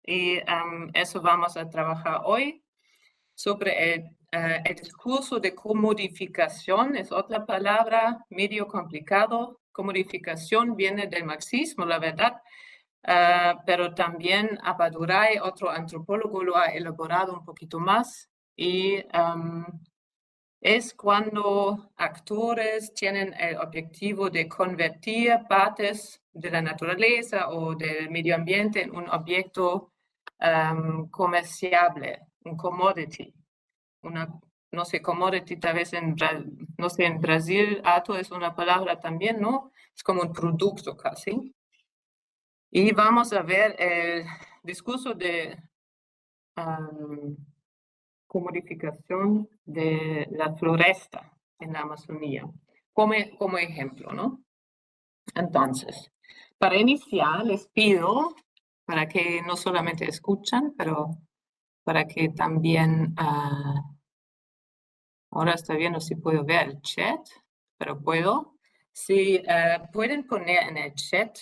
y eso vamos a trabajar hoy. Sobre el discurso de comodificación, es otra palabra medio complicado. Comodificación viene del marxismo, la verdad, pero también Abaduray, otro antropólogo, lo ha elaborado un poquito más. Y es cuando actores tienen el objetivo de convertir partes de la naturaleza o del medio ambiente en un objeto comerciable, un commodity. No sé, commodity tal vez no sé, en Brasil, ato es una palabra también, ¿no? Es como un producto casi. Y vamos a ver el discurso de comodificación de la floresta en la Amazonía, como ejemplo, ¿no? Entonces, para iniciar, les pido, para que no solamente escuchan, pero para que también, ahora estoy viendo si puedo ver el chat, pero puedo. Si pueden poner en el chat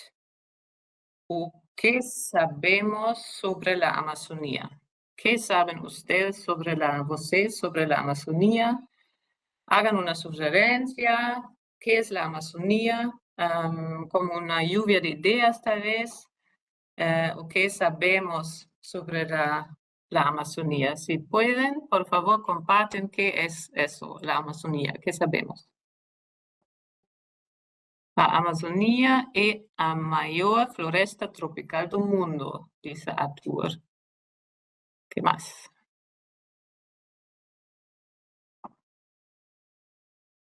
qué sabemos sobre la Amazonía. ¿Qué saben ustedes sobre la Amazonía? Hagan una sugerencia. ¿Qué es la Amazonía? Como una lluvia de ideas tal vez. ¿O qué sabemos sobre la Amazonía? Si pueden, por favor, comparten qué es eso, la Amazonía. ¿Qué sabemos? La Amazonía es la mayor floresta tropical del mundo, dice Arthur. ¿Qué más?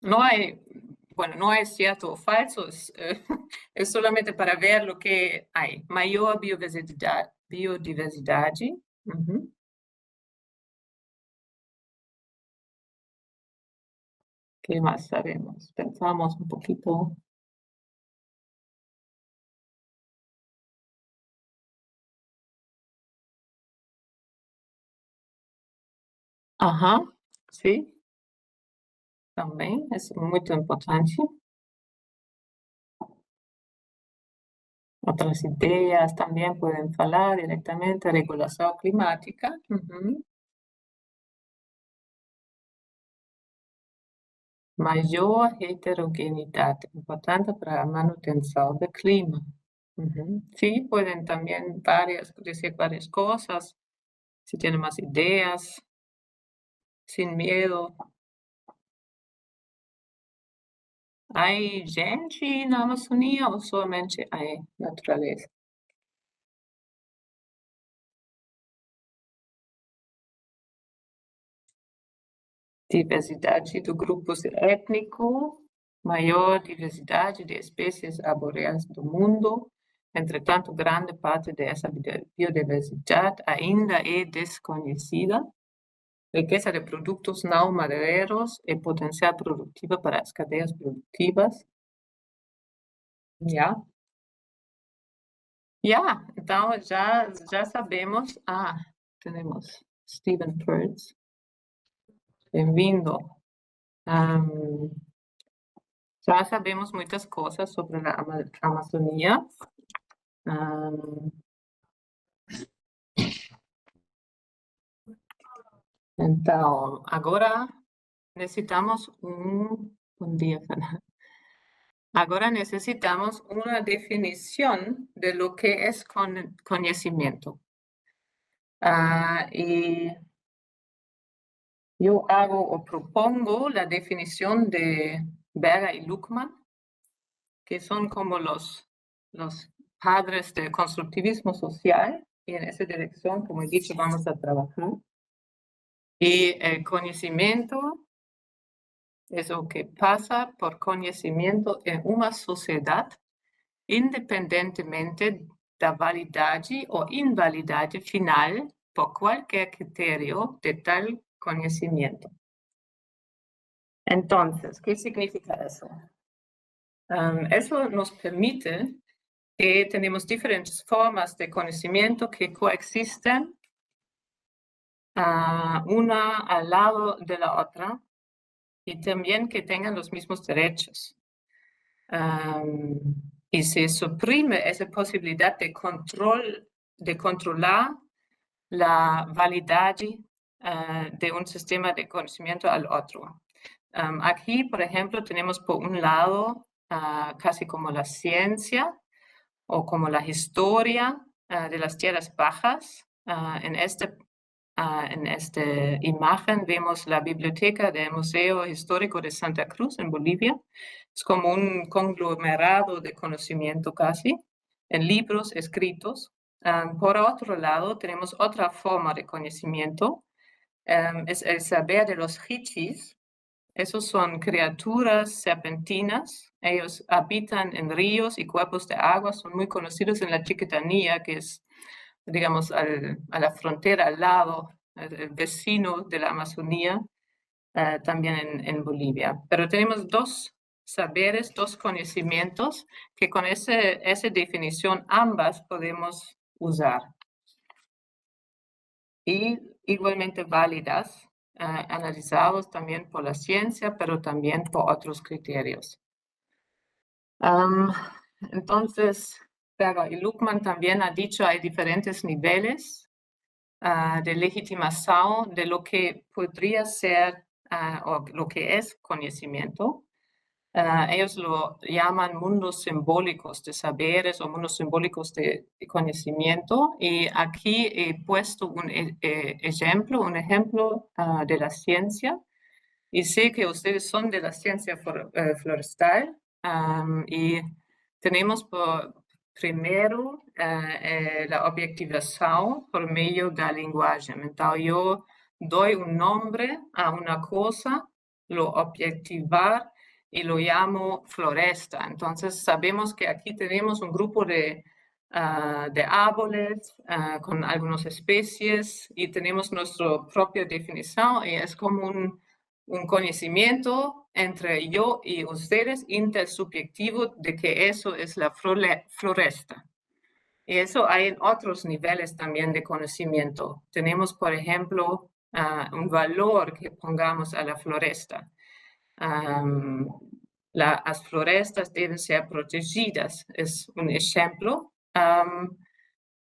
No hay, bueno, no hay cierto o falso, es solamente para ver lo que hay. Mayor biodiversidad. Uhum. ¿Qué más sabemos? Pensamos un poquito. Ajá, sí, también es muy importante. Otras ideas también pueden hablar directamente, regulación climática. Mayor heterogeneidad, importante para la manutención del clima. Sí, pueden también decir varias cosas, si tienen más ideas, sin miedo. ¿Hay gente en la Amazonía o solamente hay naturaleza? Diversidade de grupos étnicos, maior diversidade de espécies arbóreas do mundo. Entretanto, grande parte dessa biodiversidade ainda é desconhecida. Riqueza de produtos não madeireiros e potencial produtivo para as cadeias produtivas. Então já sabemos. Temos Stephen Pertz. Bem-vindo. Já sabemos muitas coisas sobre a Amazônia. Então, agora necessitamos bom dia, Fernanda. Agora necessitamos uma definição de lo que é conhecimento. E eu hago o propongo a definição de Berger e Luckmann, que são como los padres del constructivismo social, y en esa dirección, como he dicho, vamos a trabajar. Y el conocimiento es lo que pasa por conocimiento en una sociedad, independentemente da validade o invalidade final por cualquier criterio de tal conocimiento. Entonces, ¿qué significa eso? Eso nos permite que tenemos diferentes formas de conocimiento que coexisten una al lado de la otra y también que tengan los mismos derechos. Y se suprime esa posibilidad de controlar la validade de un sistema de conocimiento al otro. Aquí, por ejemplo, tenemos por un lado casi como la ciencia o como la historia de las tierras bajas. En esta imagen vemos la biblioteca del Museo Histórico de Santa Cruz en Bolivia. Es como un conglomerado de conocimiento casi, en libros escritos. Por otro lado, tenemos otra forma de conocimiento, es el saber de los hichis. Esos son criaturas serpentinas. Ellos habitan en ríos y cuerpos de agua. Son muy conocidos en la Chiquitanía, que es, digamos, a la frontera, al lado, el vecino de la Amazonía, también en Bolivia. Pero tenemos dos saberes, dos conocimientos que con esa definición ambas podemos usar. Y igualmente válidas, analizados también por la ciencia, pero también por otros criterios. Entonces, y Luckmann también ha dicho hay diferentes niveles de legitimación de lo que podría ser o lo que es conocimiento. Ellos lo llaman mundos simbólicos de saberes o mundos simbólicos de conocimiento. Y aquí he puesto un ejemplo de la ciencia. Y sé que ustedes son de la ciencia florestal. Y tenemos primero la objetivación por medio del lenguaje. Entonces yo doy un nombre a una cosa, lo objetivar y lo llamo floresta. Entonces sabemos que aquí tenemos un grupo de árboles con algunas especies y tenemos nuestra propia definición y es como un conocimiento entre yo y ustedes intersubjetivo de que eso es la floresta. Y eso hay en otros niveles también de conocimiento. Tenemos, por ejemplo, un valor que pongamos a la floresta. Las florestas deben ser protegidas, es un ejemplo,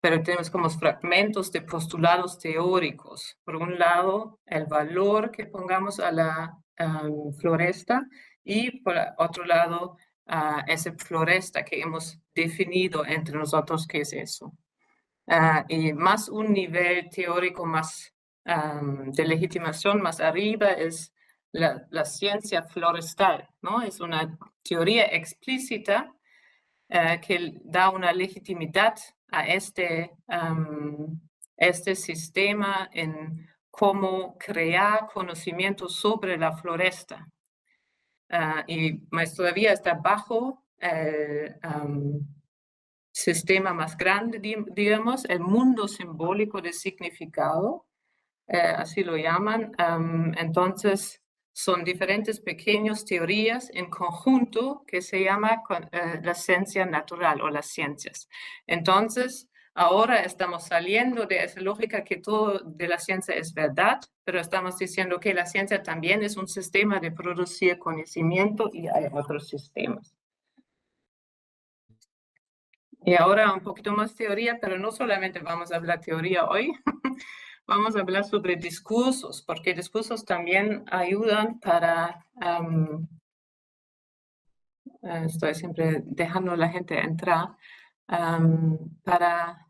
pero tenemos como fragmentos de postulados teóricos. Por un lado, el valor que pongamos a la floresta y por otro lado, esa floresta que hemos definido entre nosotros, ¿qué es eso? Y más un nivel teórico más de legitimación más arriba es la ciencia florestal, ¿no? Es una teoría explícita que da una legitimidad a este sistema en cómo crear conocimiento sobre la floresta. Y más todavía está bajo el sistema más grande, digamos, el mundo simbólico de significado, así lo llaman. Entonces, son diferentes pequeñas teorías en conjunto que se llama la ciencia natural o las ciencias. Entonces, ahora estamos saliendo de esa lógica que todo de la ciencia es verdad, pero estamos diciendo que la ciencia también es un sistema de producir conocimiento y hay otros sistemas. Y ahora un poquito más teoría, pero no solamente vamos a hablar teoría hoy, vamos a hablar sobre discursos, porque discursos también ayudan para, estoy siempre dejando a la gente entrar, para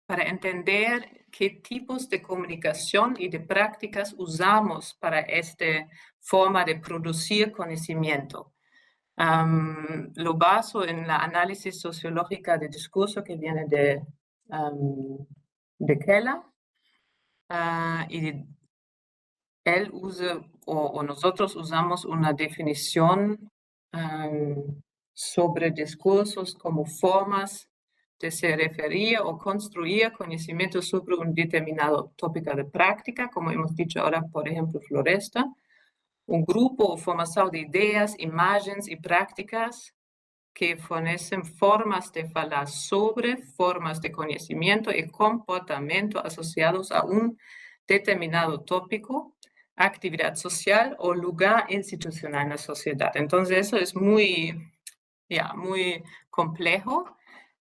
entender qué tipos de comunicación y de prácticas usamos para esta forma de producir conocimiento. Lo baso en la análisis sociológica de discurso que viene de Keller, y él usa, o nosotros usamos una definición sobre discursos como formas de se referir o construir conocimiento sobre un determinado tópico de práctica, como hemos dicho ahora, por ejemplo, floresta, un grupo o formación de ideas, imágenes y prácticas que fornecen formas de hablar sobre formas de conocimiento y comportamiento asociados a un determinado tópico, actividad social o lugar institucional en la sociedad. Entonces eso es muy complejo,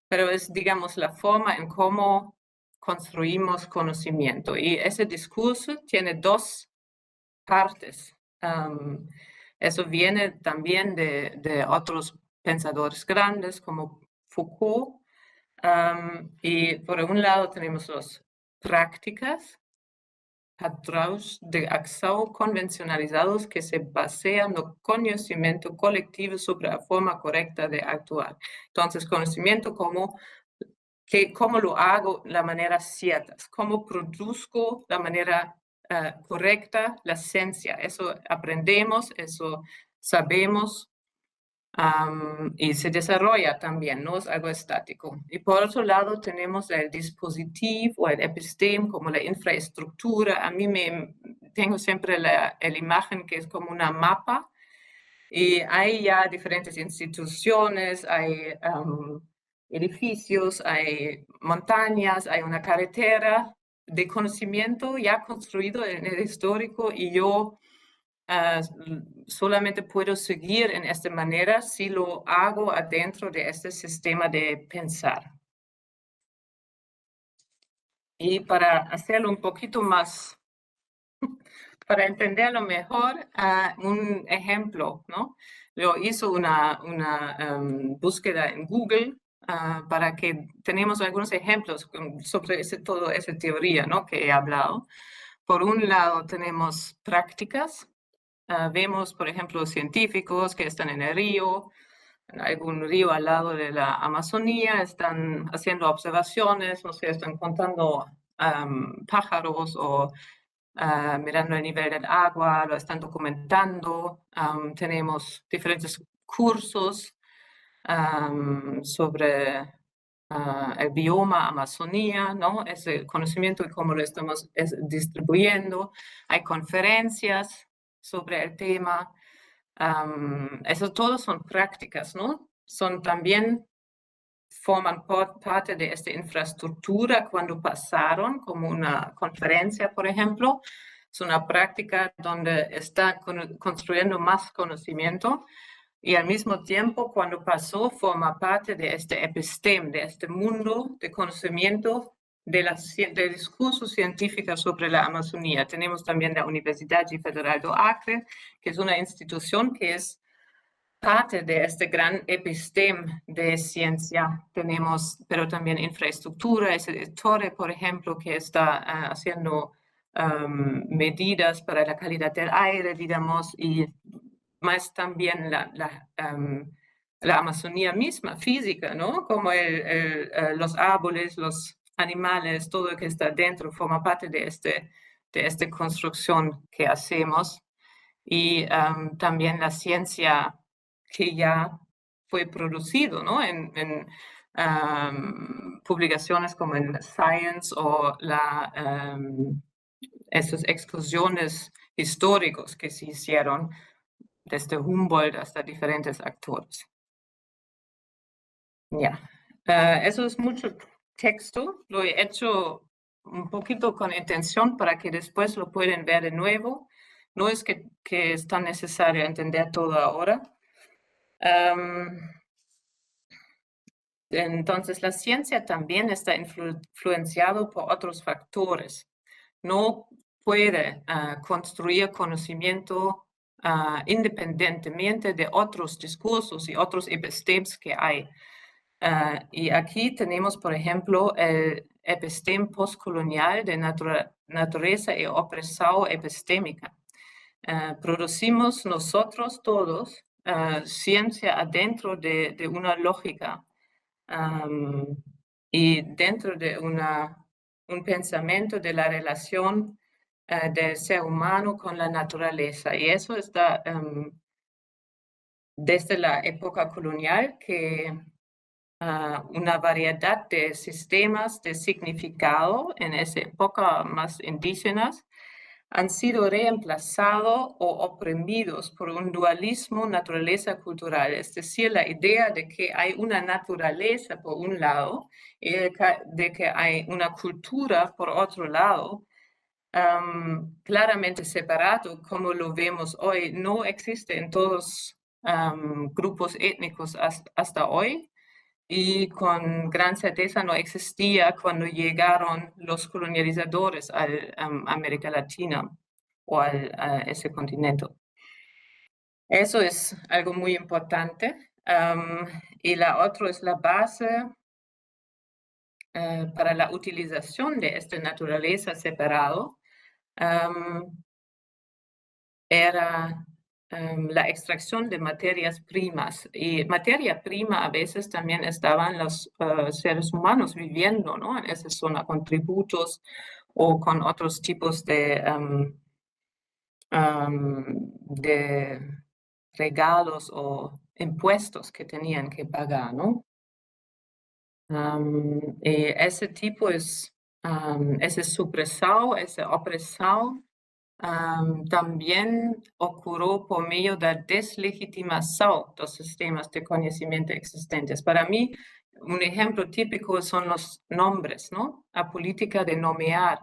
pero es, digamos, la forma en cómo construimos conocimiento. Y ese discurso tiene dos partes. Eso viene también de otros pensadores grandes como Foucault. Y por un lado tenemos las prácticas, patrões de acción convencionalizados que se basean no conocimiento colectivo sobre la forma correcta de actuar. Entonces, conocimiento como cómo lo hago de la manera cierta, cómo produzco de la manera correcta la ciencia. Eso aprendemos, eso sabemos y se desarrolla también, no es algo estático. Y por otro lado tenemos el dispositivo, el episteme, como la infraestructura. A mí tengo siempre la imagen que es como una mapa y hay ya diferentes instituciones, hay edificios, hay montañas, hay una carretera de conocimiento ya construido en el histórico y yo solamente puedo seguir en esta manera si lo hago adentro de este sistema de pensar. Y para hacerlo un poquito más, para entenderlo mejor, un ejemplo, ¿no? Yo hice una búsqueda en Google para que tenemos algunos ejemplos sobre toda esa teoría, ¿no? Que he hablado. Por un lado tenemos prácticas. Vemos, por ejemplo, científicos que están en el río, en algún río al lado de la Amazonía, están haciendo observaciones, no sé, están contando pájaros o mirando el nivel del agua, lo están documentando. Tenemos diferentes cursos sobre el bioma Amazonía, ¿no? Ese conocimiento y cómo lo estamos distribuyendo. Hay conferencias sobre el tema. Eso todos son prácticas, ¿no? Son también forman parte de esta infraestructura cuando pasaron, como una conferencia, por ejemplo. Es una práctica donde está construyendo más conocimiento y al mismo tiempo, cuando pasó, forma parte de este episteme, de este mundo de conocimiento del discurso científico sobre la Amazonía. Tenemos también la Universidad Federal do Acre, que es una institución que es parte de este gran episteme de ciencia. Tenemos, pero también infraestructura, ese Torre, por ejemplo, que está haciendo medidas para la calidad del aire, digamos, y más también la Amazonía misma, física, ¿no? Como los árboles, los animales, todo lo que está dentro forma parte de esta construcción que hacemos. Y también la ciencia que ya fue producido, ¿no? En publicaciones como en Science o esas excursiones históricos que se hicieron desde Humboldt hasta diferentes actores. Ya, eso es mucho texto, lo he hecho un poquito con intención para que después lo puedan ver de nuevo. No es que es tan necesario entender todo ahora. Entonces, la ciencia también está influenciado por otros factores. No puede construir conocimiento independientemente de otros discursos y otros epistemes que hay. Y aquí tenemos, por ejemplo, el episteme postcolonial de naturaleza y opresión epistémica. Producimos nosotros todos ciencia adentro de una lógica y dentro de un pensamiento de la relación del ser humano con la naturaleza. Y eso está desde la época colonial, que una variedad de sistemas de significado en esa época más indígenas han sido reemplazados o oprimidos por un dualismo naturaleza-cultural, es decir, la idea de que hay una naturaleza por un lado y de que hay una cultura por otro lado, claramente separado, como lo vemos hoy, no existe en todos grupos étnicos hasta hoy. y con gran certeza no existía cuando llegaron los colonizadores a América Latina o a ese continente. Eso es algo muy importante. Y la otra es la base para la utilización de esta naturaleza separado. Era la extracción de materias primas. Y materia prima a veces también estaban los seres humanos viviendo, ¿no? En esa zona con tributos o con otros tipos de regalos o impuestos que tenían que pagar, ¿no? Y ese tipo es, ese supresado, ese opresado, también ocurrió por medio de deslegitimación de los sistemas de conocimiento existentes. Para mí, un ejemplo típico son los nombres, ¿no? La política de nomear.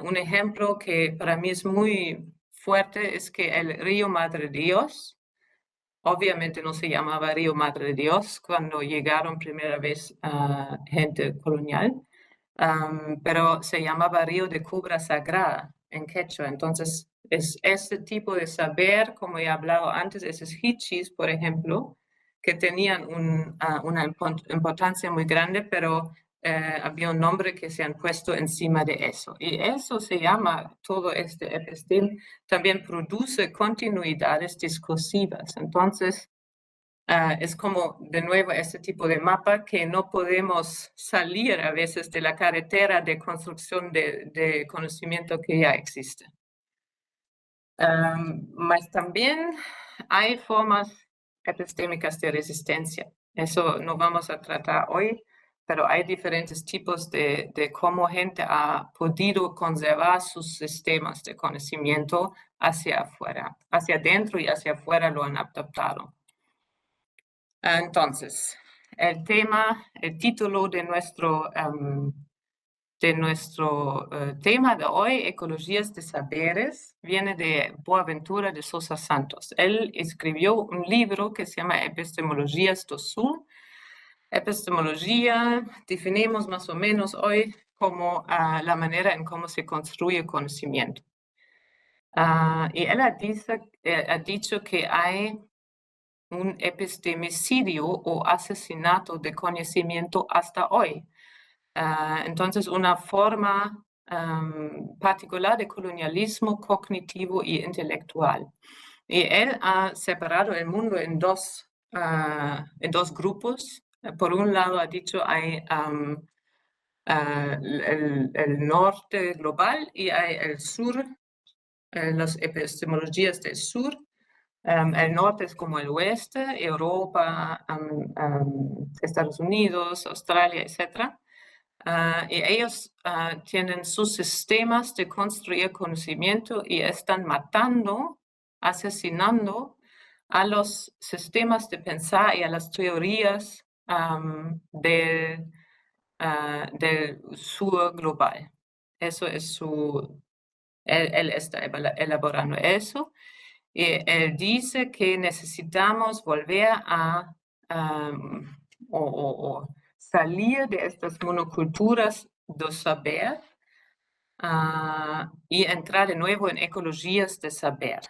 Un ejemplo que para mí es muy fuerte es que el río Madre Dios, obviamente no se llamaba Río Madre Dios cuando llegaron primera vez gente colonial, pero se llamaba Río de Cubra Sagrada en quechua. Entonces, es este tipo de saber, como he hablado antes, esos hichis, por ejemplo, que tenían una importancia muy grande, pero había un nombre que se han puesto encima de eso. Y eso se llama, todo este episteme también produce continuidades discursivas. Entonces, es como, de nuevo, este tipo de mapa que no podemos salir a veces de la carretera de construcción de conocimiento que ya existe. Mas también hay formas epistémicas de resistencia. Eso no vamos a tratar hoy, pero hay diferentes tipos de cómo gente ha podido conservar sus sistemas de conocimiento hacia afuera, hacia adentro y hacia afuera lo han adaptado. Entonces, el título de nuestro tema de hoy, Ecologías de Saberes, viene de Boaventura de Sousa Santos. Él escribió un libro que se llama Epistemologías do Sul. Epistemología definimos más o menos hoy como la manera en cómo se construye conocimiento. Y él ha dicho que hay un epistemicidio o asesinato de conocimiento hasta hoy. Entonces, una forma particular de colonialismo cognitivo y intelectual. Y él ha separado el mundo en dos grupos. Por un lado, ha dicho, hay el norte global y hay el sur, las epistemologías del sur. El norte es como el oeste, Europa, Estados Unidos, Australia, etc. Y ellos tienen sus sistemas de construir conocimiento y están matando, asesinando a los sistemas de pensar y a las teorías del sur global. Eso es él está elaborando eso. Y él dice que necesitamos volver a salir de estas monoculturas do saber y entrar de nuevo en ecologías de saber.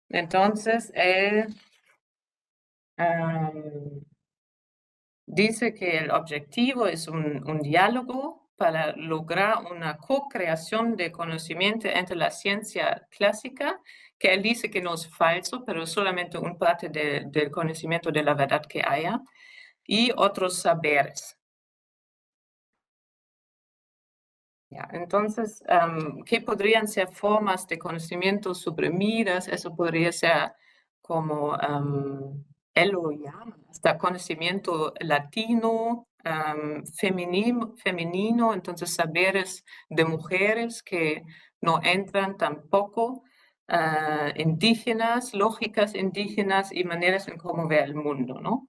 Entonces, él dice que el objetivo es un diálogo para lograr una co-creación de conocimiento entre la ciencia clásica, que él dice que no es falso, pero solamente una parte del conocimiento de la verdad que haya, y otros saberes. Ya, entonces, ¿qué podrían ser formas de conocimiento suprimidas? Eso podría ser como él lo llama, hasta conocimiento latino, femenino, entonces saberes de mujeres que no entran tampoco, indígenas, lógicas indígenas y maneras en cómo ver el mundo, ¿no?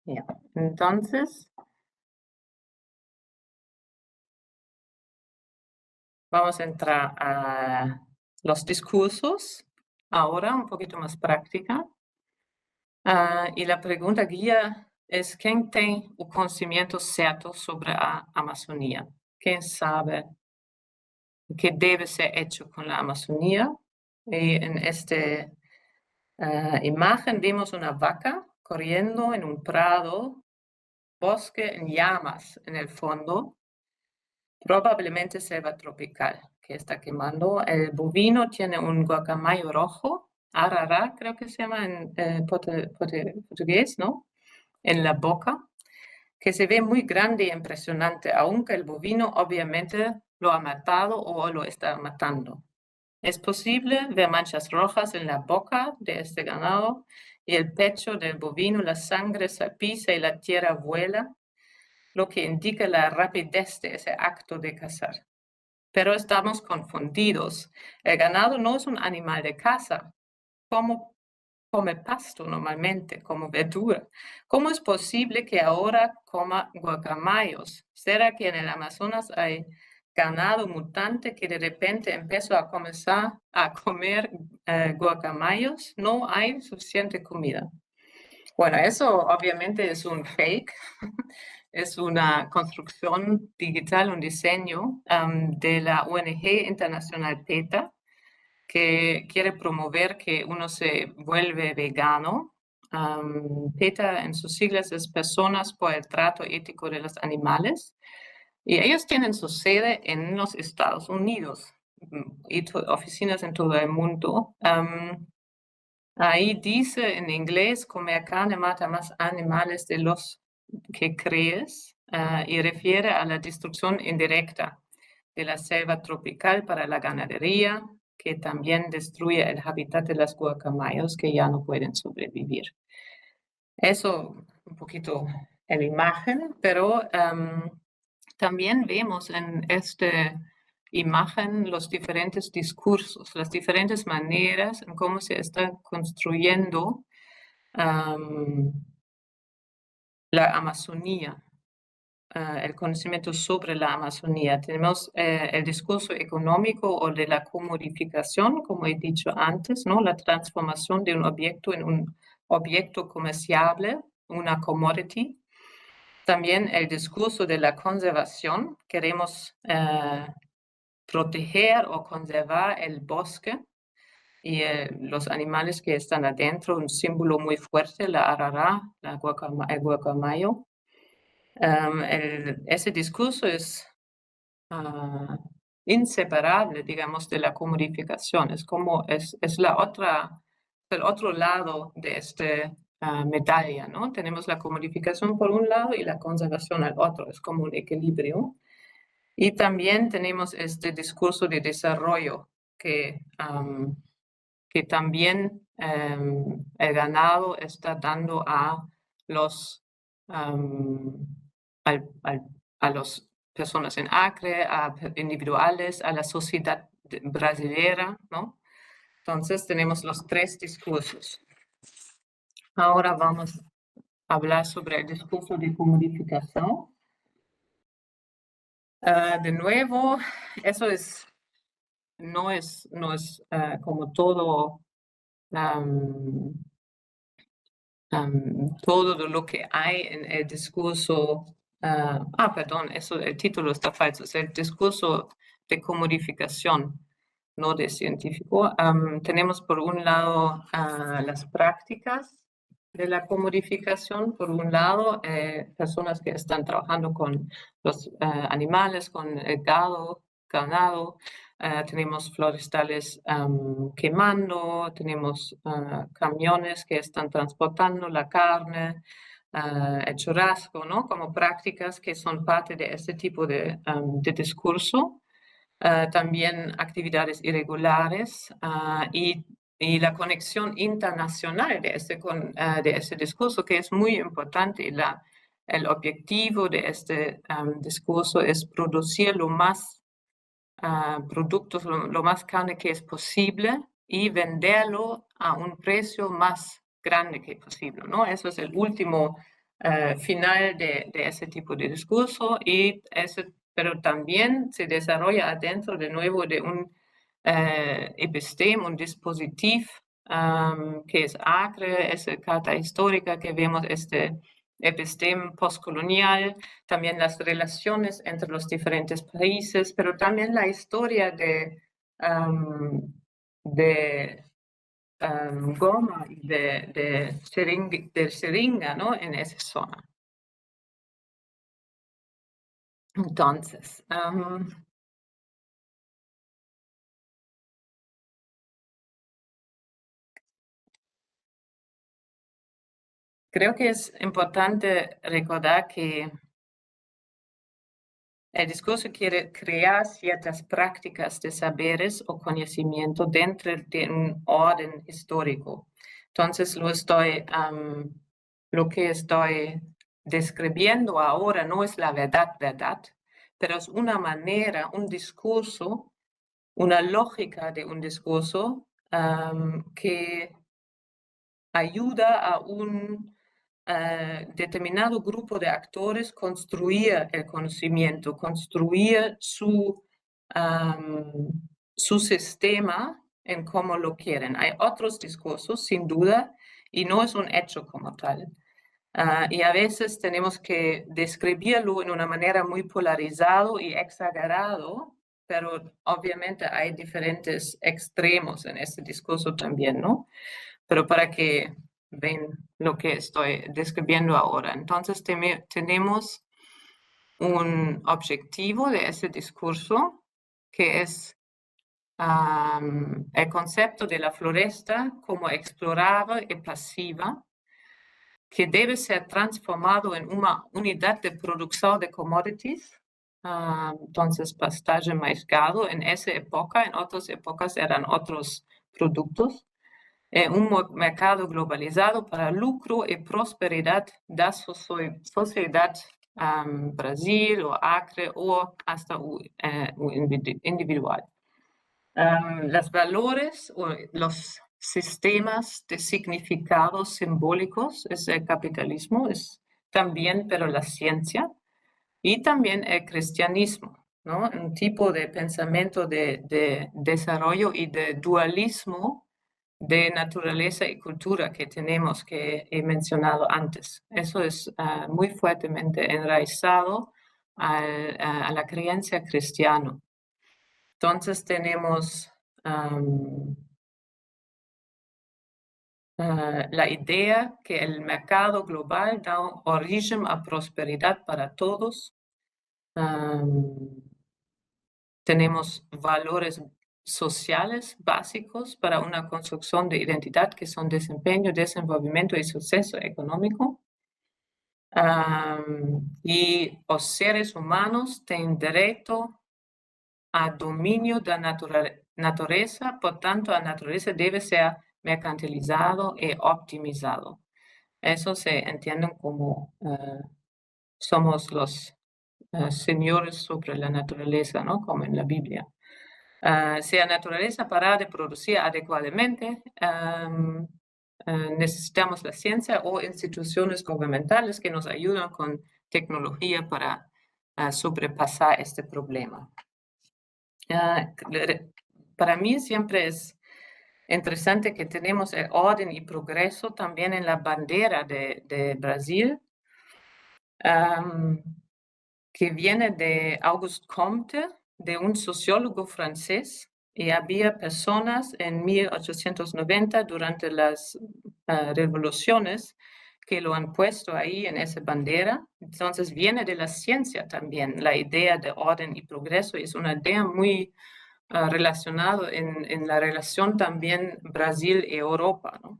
Ya, entonces vamos a entrar a los discursos ahora, un poquito más práctica. E a pergunta guia é: quem tem o conhecimento certo sobre a Amazônia? Quem sabe o que deve ser feito com a Amazônia? E en esta imagen vemos una vaca corriendo en un prado, bosque en llamas en el fondo, probablemente selva tropical que está quemando. El bovino tiene un guacamayo rojo, arara creo que se llama en portugués, ¿no? En la boca, que se ve muy grande y impresionante, aunque el bovino obviamente lo ha matado o lo está matando. Es posible ver manchas rojas en la boca de este ganado y el pecho del bovino, la sangre se pisa y la tierra vuela, lo que indica la rapidez de ese acto de cazar. Pero estamos confundidos. El ganado no es un animal de caza. ¿Cómo come pasto normalmente, como verdura? ¿Cómo es posible que ahora coma guacamayos? ¿Será que en el Amazonas hay ganado mutante que de repente empezó a comenzar a comer guacamayos? No hay suficiente comida. Bueno, eso obviamente es un fake, es una construcción digital, un diseño de la ONG internacional PETA, que quiere promover que uno se vuelve vegano. PETA en sus siglas es Personas por el Trato Ético de los Animales, y ellos tienen su sede en los Estados Unidos y oficinas en todo el mundo. Ahí dice en inglés: comer carne mata más animales de los que crees, y refiere a la destrucción indirecta de la selva tropical para la ganadería, que también destruye el hábitat de los guacamayos que ya no pueden sobrevivir. Eso un poquito en imagen, pero también vemos en esta imagen los diferentes discursos, las diferentes maneras en cómo se está construyendo la Amazonía, el conocimiento sobre la Amazonía. Tenemos el discurso económico o de la comodificación, como he dicho antes, ¿no? La transformación de un objeto en un objeto comerciable, una commodity. También el discurso de la conservación. Queremos proteger o conservar el bosque y los animales que están adentro, un símbolo muy fuerte, la arara, el guacamayo. Ese discurso es inseparable, digamos, de la comodificación. Es como es el otro lado de esta medalla, ¿no? Tenemos la comodificación por un lado y la conservación al otro. Es como un equilibrio. Y también tenemos este discurso de desarrollo que también el ganado está dando a los personas en Acre, a individuales, a la sociedad brasilera, ¿no? Entonces tenemos los tres discursos. Ahora vamos a hablar sobre el discurso de comodificación. De nuevo, eso no es como todo todo lo que hay en el discurso. Perdón, el título está falso, es el discurso de comodificación, no de científico. Tenemos por un lado las prácticas de la comodificación, por un lado personas que están trabajando con los animales, con el ganado. Tenemos forestales quemando, tenemos camiones que están transportando la carne, el churrasco, ¿no? Como prácticas que son parte de este tipo de discurso. También actividades irregulares y la conexión internacional de este discurso, que es muy importante. El objetivo de este discurso es producir lo más productos, lo más carne que es posible y venderlo a un precio más grande que posible, ¿no? Eso es el último final de ese tipo de discurso, pero también se desarrolla adentro de nuevo de un episteme, un dispositivo que es Acre, es carta histórica que vemos episteme postcolonial, también las relaciones entre los diferentes países, pero también la historia de Goma y de Xeringa, ¿no? En esa zona. Entonces, creo que es importante recordar que el discurso quiere crear ciertas prácticas de saberes o conocimiento dentro de un orden histórico. Entonces, lo que estoy describiendo ahora no es la verdad, pero es una manera, un discurso, una lógica de un discurso que ayuda a un determinado grupo de actores construir el conocimiento, construir su sistema en cómo lo quieren. Hay otros discursos, sin duda, y no es un hecho como tal. Y a veces tenemos que describirlo en una manera muy polarizado y exagerado, pero obviamente hay diferentes extremos en este discurso también, ¿no? Pero para que ven lo que estoy describiendo ahora. Entonces tenemos un objetivo de ese discurso que es el concepto de la floresta como explorada y pasiva, que debe ser transformado en una unidad de producción de commodities. Entonces, pastaje, maíz, gado, en esa época, en otras épocas eran otros productos. Un mercado globalizado para lucro y prosperidad da sociedad Brasil o Acre o hasta individual. Los valores o los sistemas de significados simbólicos es el capitalismo, es también, pero la ciencia y también el cristianismo, ¿no? Un tipo de pensamiento de desarrollo y de dualismo de naturaleza y cultura que tenemos, que he mencionado antes. Eso es muy fuertemente enraizado a la creencia cristiana. Entonces tenemos la idea que el mercado global da origen a prosperidad para todos. Tenemos valores sociales básicos para una construcción de identidad que son desempeño, desenvolvimiento y suceso económico. Y los seres humanos tienen derecho a dominio de la naturaleza, por tanto, la naturaleza debe ser mercantilizado y optimizado. Eso se entiende como somos los señores sobre la naturaleza, ¿no? Como en la Biblia. Si la naturaleza para de producir adecuadamente, necesitamos la ciencia o instituciones gubernamentales que nos ayudan con tecnología para sobrepasar este problema. Para mí siempre es interesante que tenemos el orden y progreso también en la bandera de Brasil, que viene de Auguste Comte, de un sociólogo francés, y había personas en 1890 durante las revoluciones que lo han puesto ahí en esa bandera. Entonces viene de la ciencia también, la idea de orden y progreso es una idea muy relacionada en la relación también Brasil y Europa, ¿no?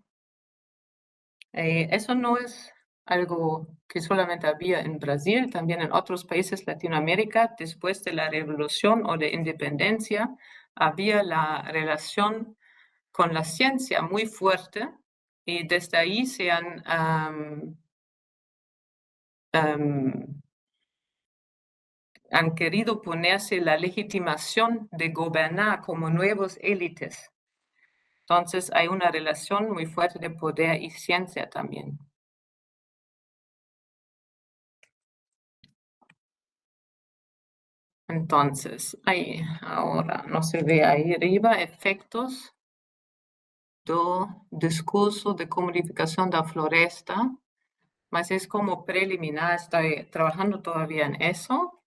Eso no es algo que solamente había en Brasil, también en otros países de Latinoamérica, después de la revolución o de independencia, había la relación con la ciencia muy fuerte y desde ahí se han querido ponerse la legitimación de gobernar como nuevos élites. Entonces hay una relación muy fuerte de poder y ciencia también. Entonces, ahí, ahora no se ve ahí arriba, efectos do discurso de comunicação da floresta, mas es como preliminar, estoy trabajando todavía en eso,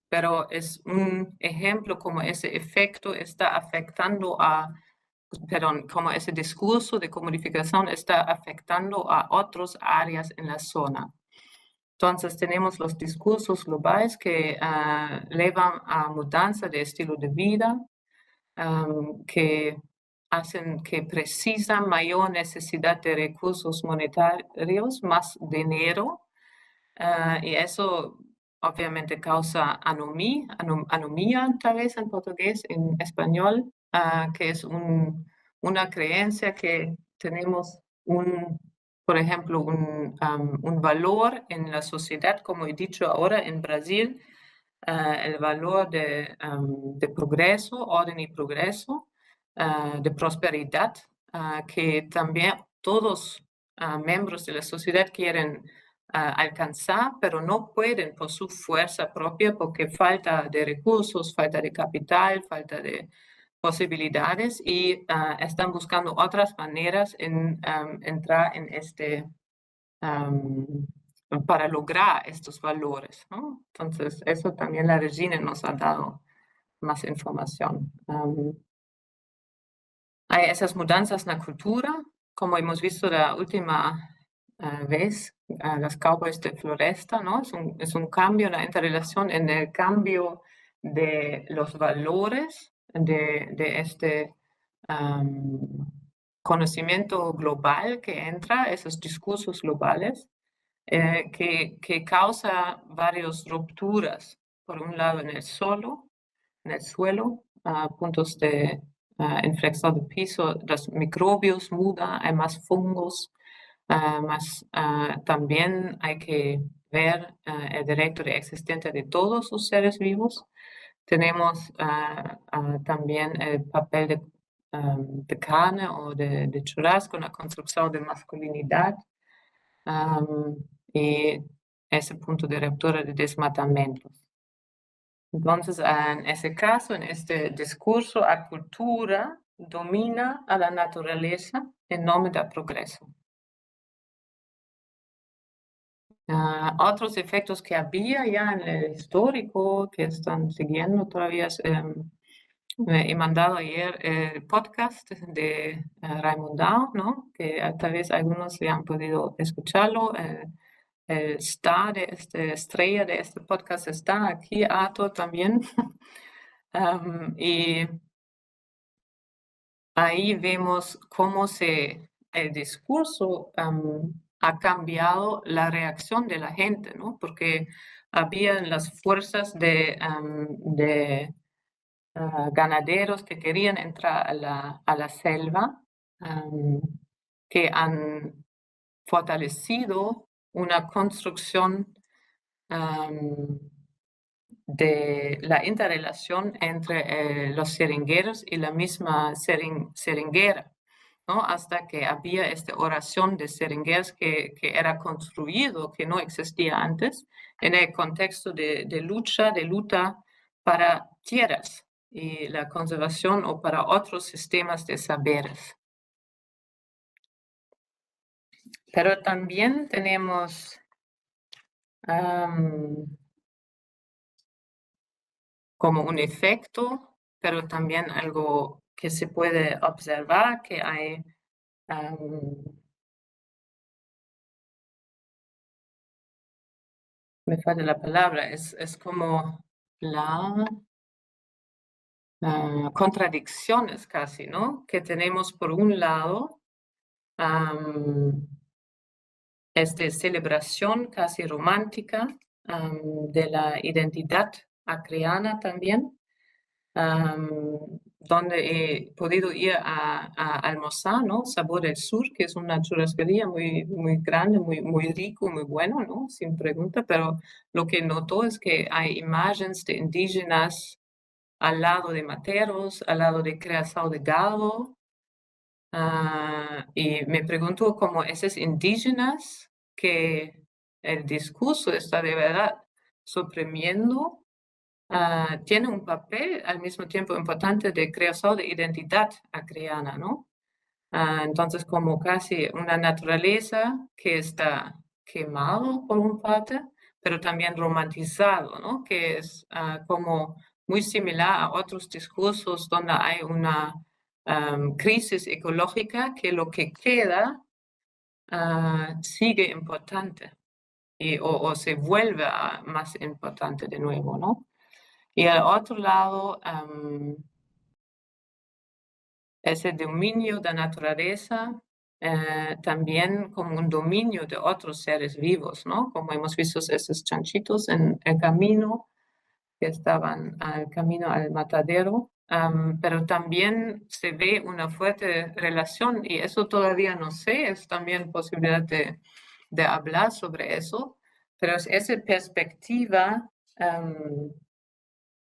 pero es un ejemplo como ese efecto está afectando perdón, como ese discurso de comunicación está afectando a otras áreas en la zona. Entonces tenemos los discursos globales que llevan a mudanza de estilo de vida, que hacen que precisan mayor necesidad de recursos monetarios, más dinero, y eso obviamente causa anomía, tal vez en portugués, en español, que es una creencia que tenemos por ejemplo, un valor en la sociedad, como he dicho ahora en Brasil, el valor de progreso, orden y progreso, de prosperidad, que también todos miembros de la sociedad quieren alcanzar, pero no pueden por su fuerza propia porque falta de recursos, falta de capital, falta de posibilidades y están buscando otras maneras en entrar en para lograr estos valores, ¿no? Entonces, eso también la Regina nos ha dado más información. Hay esas mudanzas en la cultura, como hemos visto la última vez, las cowboys de floresta, ¿no? Es un cambio, una interrelación en el cambio de los valores de este conocimiento global que entra, esos discursos globales, que causa varias rupturas. Por un lado, en el suelo, puntos de inflexión de piso, los microbios mudan, hay más fungos, también hay que ver el derecho de existencia de todos los seres vivos. Tenemos también el papel de carne o de churrasco, una construcción de masculinidad y ese punto de ruptura de desmatamientos. Entonces, en ese caso, en este discurso, la cultura domina a la naturaleza en nombre del progreso. Otros efectos que había ya en el histórico, que están siguiendo todavía, me he mandado ayer el podcast de Raimundao, ¿no? Que tal vez algunos ya han podido escucharlo. El star de estrella de este podcast está aquí, Arthur también. Y ahí vemos cómo el discurso ha cambiado la reacción de la gente, ¿no? Porque había las fuerzas de ganaderos que querían entrar a la selva, que han fortalecido una construcción de la interrelación entre los seringueros y la misma seringuera, ¿no? Hasta que había esta oración de seringueros que era construido, que no existía antes, en el contexto de luta para tierras y la conservación o para otros sistemas de saberes. Pero también tenemos como un efecto, pero también algo que se puede observar, que hay me falta la palabra, es como la contradicciones casi, ¿no? Que tenemos por un lado esta celebración casi romántica de la identidad acriana también, donde he podido ir a almorzar, ¿no? Sabor del Sur, que es una churrasquería muy, muy grande, muy, muy rico, muy bueno, ¿no? Sin pregunta, pero lo que noto es que hay imágenes de indígenas al lado de materos, al lado de creación de gado, y me pregunto cómo esos indígenas que el discurso está de verdad suprimiendo, tiene un papel al mismo tiempo importante de creación de identidad acriana, ¿no? Entonces, como casi una naturaleza que está quemado por un parte, pero también romantizado, ¿no? Que es como muy similar a otros discursos donde hay una crisis ecológica que lo que queda sigue importante o se vuelve más importante de nuevo, ¿no? Y al otro lado, ese dominio de la naturaleza también como un dominio de otros seres vivos, ¿no? Como hemos visto esos chanchitos en el camino, que estaban al camino al matadero, pero también se ve una fuerte relación y eso todavía no sé, es también posibilidad de hablar sobre eso, pero es esa perspectiva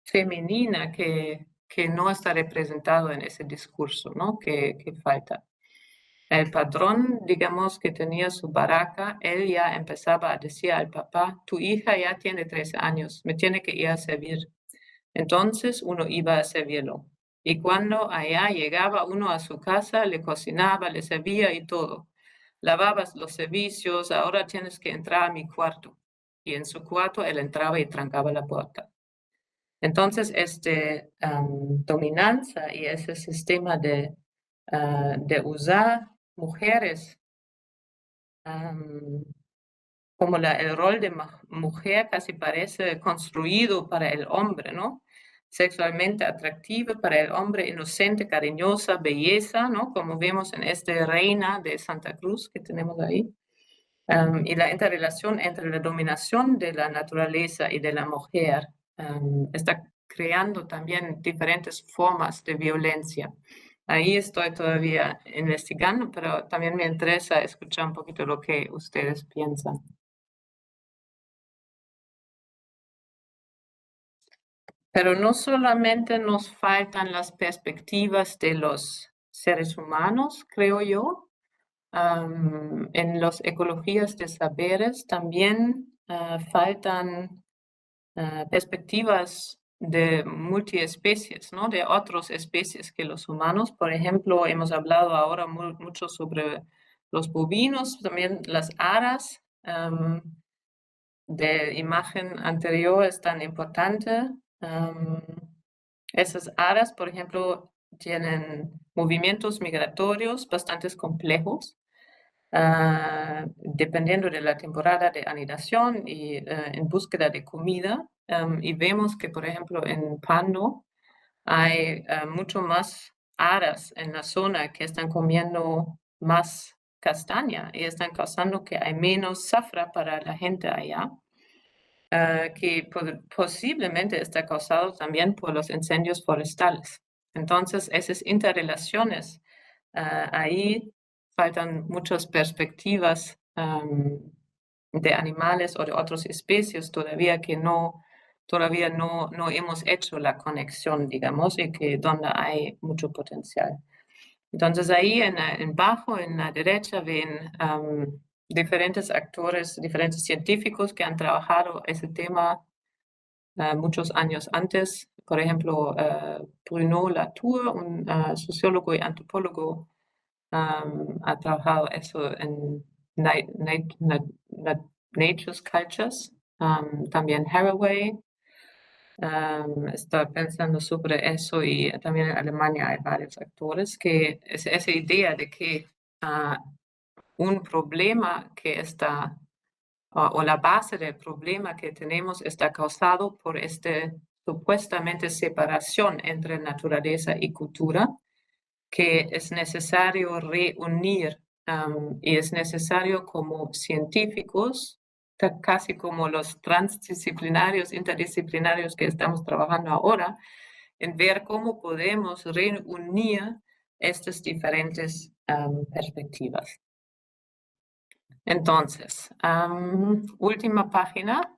femenina que no está representado en ese discurso, ¿no? Que falta. El padrón, digamos, que tenía su baraca, él ya empezaba a decir al papá, tu hija ya tiene 13 años, me tiene que ir a servir. Entonces uno iba a servirlo. Y cuando allá llegaba uno a su casa, le cocinaba, le servía y todo. Lavabas los servicios, ahora tienes que entrar a mi cuarto. Y en su cuarto él entraba y trancaba la puerta. Entonces, dominancia y ese sistema de usar mujeres como el rol de mujer casi parece construido para el hombre, ¿no? Sexualmente atractiva para el hombre, inocente, cariñosa, belleza, ¿no? Como vemos en esta reina de Santa Cruz que tenemos ahí. Y la interrelación entre la dominación de la naturaleza y de la mujer está creando también diferentes formas de violencia. Ahí estoy todavía investigando, pero también me interesa escuchar un poquito lo que ustedes piensan. Pero no solamente nos faltan las perspectivas de los seres humanos, creo yo, en las ecologías de saberes también faltan perspectivas de multiespecies, ¿no? De otras especies que los humanos. Por ejemplo, hemos hablado ahora mucho sobre los bovinos, también las aras. De imagen anterior es tan importante. Esas aras, por ejemplo, tienen movimientos migratorios bastante complejos, dependiendo de la temporada de anidación y en búsqueda de comida. Y vemos que, por ejemplo, en Pando hay mucho más aras en la zona que están comiendo más castaña y están causando que hay menos zafra para la gente allá. Que posiblemente está causado también por los incendios forestales. Entonces, esas interrelaciones, ahí faltan muchas perspectivas de animales o de otras especies todavía que todavía no hemos hecho la conexión, digamos, y que donde hay mucho potencial. Entonces ahí en bajo, en la derecha, ven diferentes actores, diferentes científicos que han trabajado ese tema muchos años antes. Por ejemplo, Bruno Latour, un sociólogo y antropólogo, ha trabajado eso en Nature's Cultures. También Haraway está pensando sobre eso y también en Alemania hay varios actores que es esa idea de que un problema que está, o la base del problema que tenemos está causado por esta supuestamente separación entre naturaleza y cultura, que es necesario reunir y es necesario como científicos, casi como los transdisciplinarios, interdisciplinarios que estamos trabajando ahora, en ver cómo podemos reunir estas diferentes perspectivas. Entonces, última página.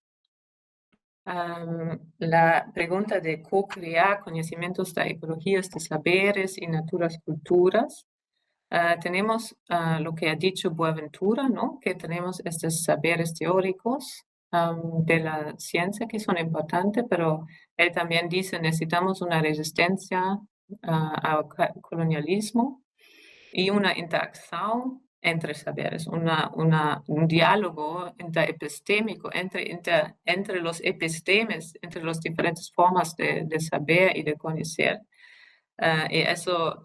La pregunta de co-crear conocimientos de ecologías de saberes y naturas culturas. Tenemos lo que ha dicho Boaventura, ¿no? Que tenemos estos saberes teóricos de la ciencia que son importantes, pero él también dice necesitamos una resistencia al colonialismo. y una interacción entre saberes, un diálogo interepistémico entre los epistemes, entre las diferentes formas de saber y de conocer. Y eso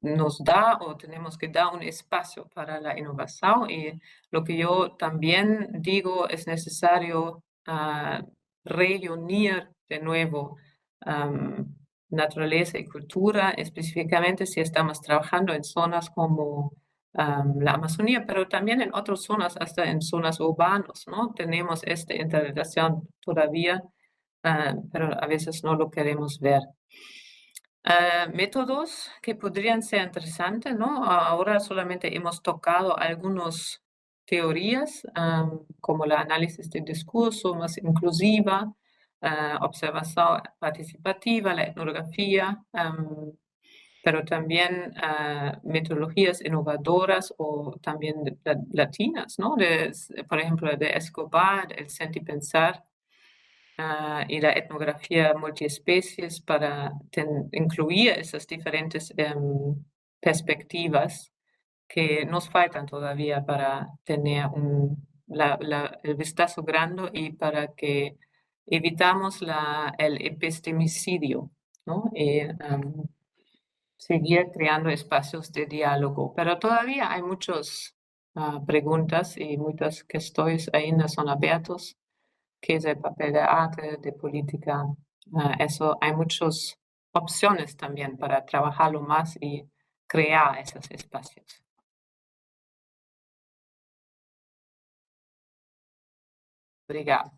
nos da o tenemos que dar un espacio para la innovación. Y lo que yo también digo es necesario reunir de nuevo naturaleza y cultura, específicamente si estamos trabajando en zonas como la Amazonía, pero también en otras zonas, hasta en zonas urbanas, ¿no? Tenemos esta interrelación todavía, pero a veces no lo queremos ver. Métodos que podrían ser interesantes, ¿no? Ahora solamente hemos tocado algunas teorías, como el análisis del discurso más inclusiva, observación participativa, la etnografía, pero también metodologías innovadoras o también latinas, ¿no? Por ejemplo, de Escobar, el sentipensar, y la etnografía multiespecies para incluir esas diferentes perspectivas que nos faltan todavía para tener el vistazo grande y para que evitamos el epistemicidio, ¿no? Y seguir creando espacios de diálogo. Pero todavía hay muchas preguntas y muchas cuestiones ainda son abiertos, que es el papel de arte, de política. Eso hay muchas opciones también para trabajarlo más y crear esos espacios. Obrigada.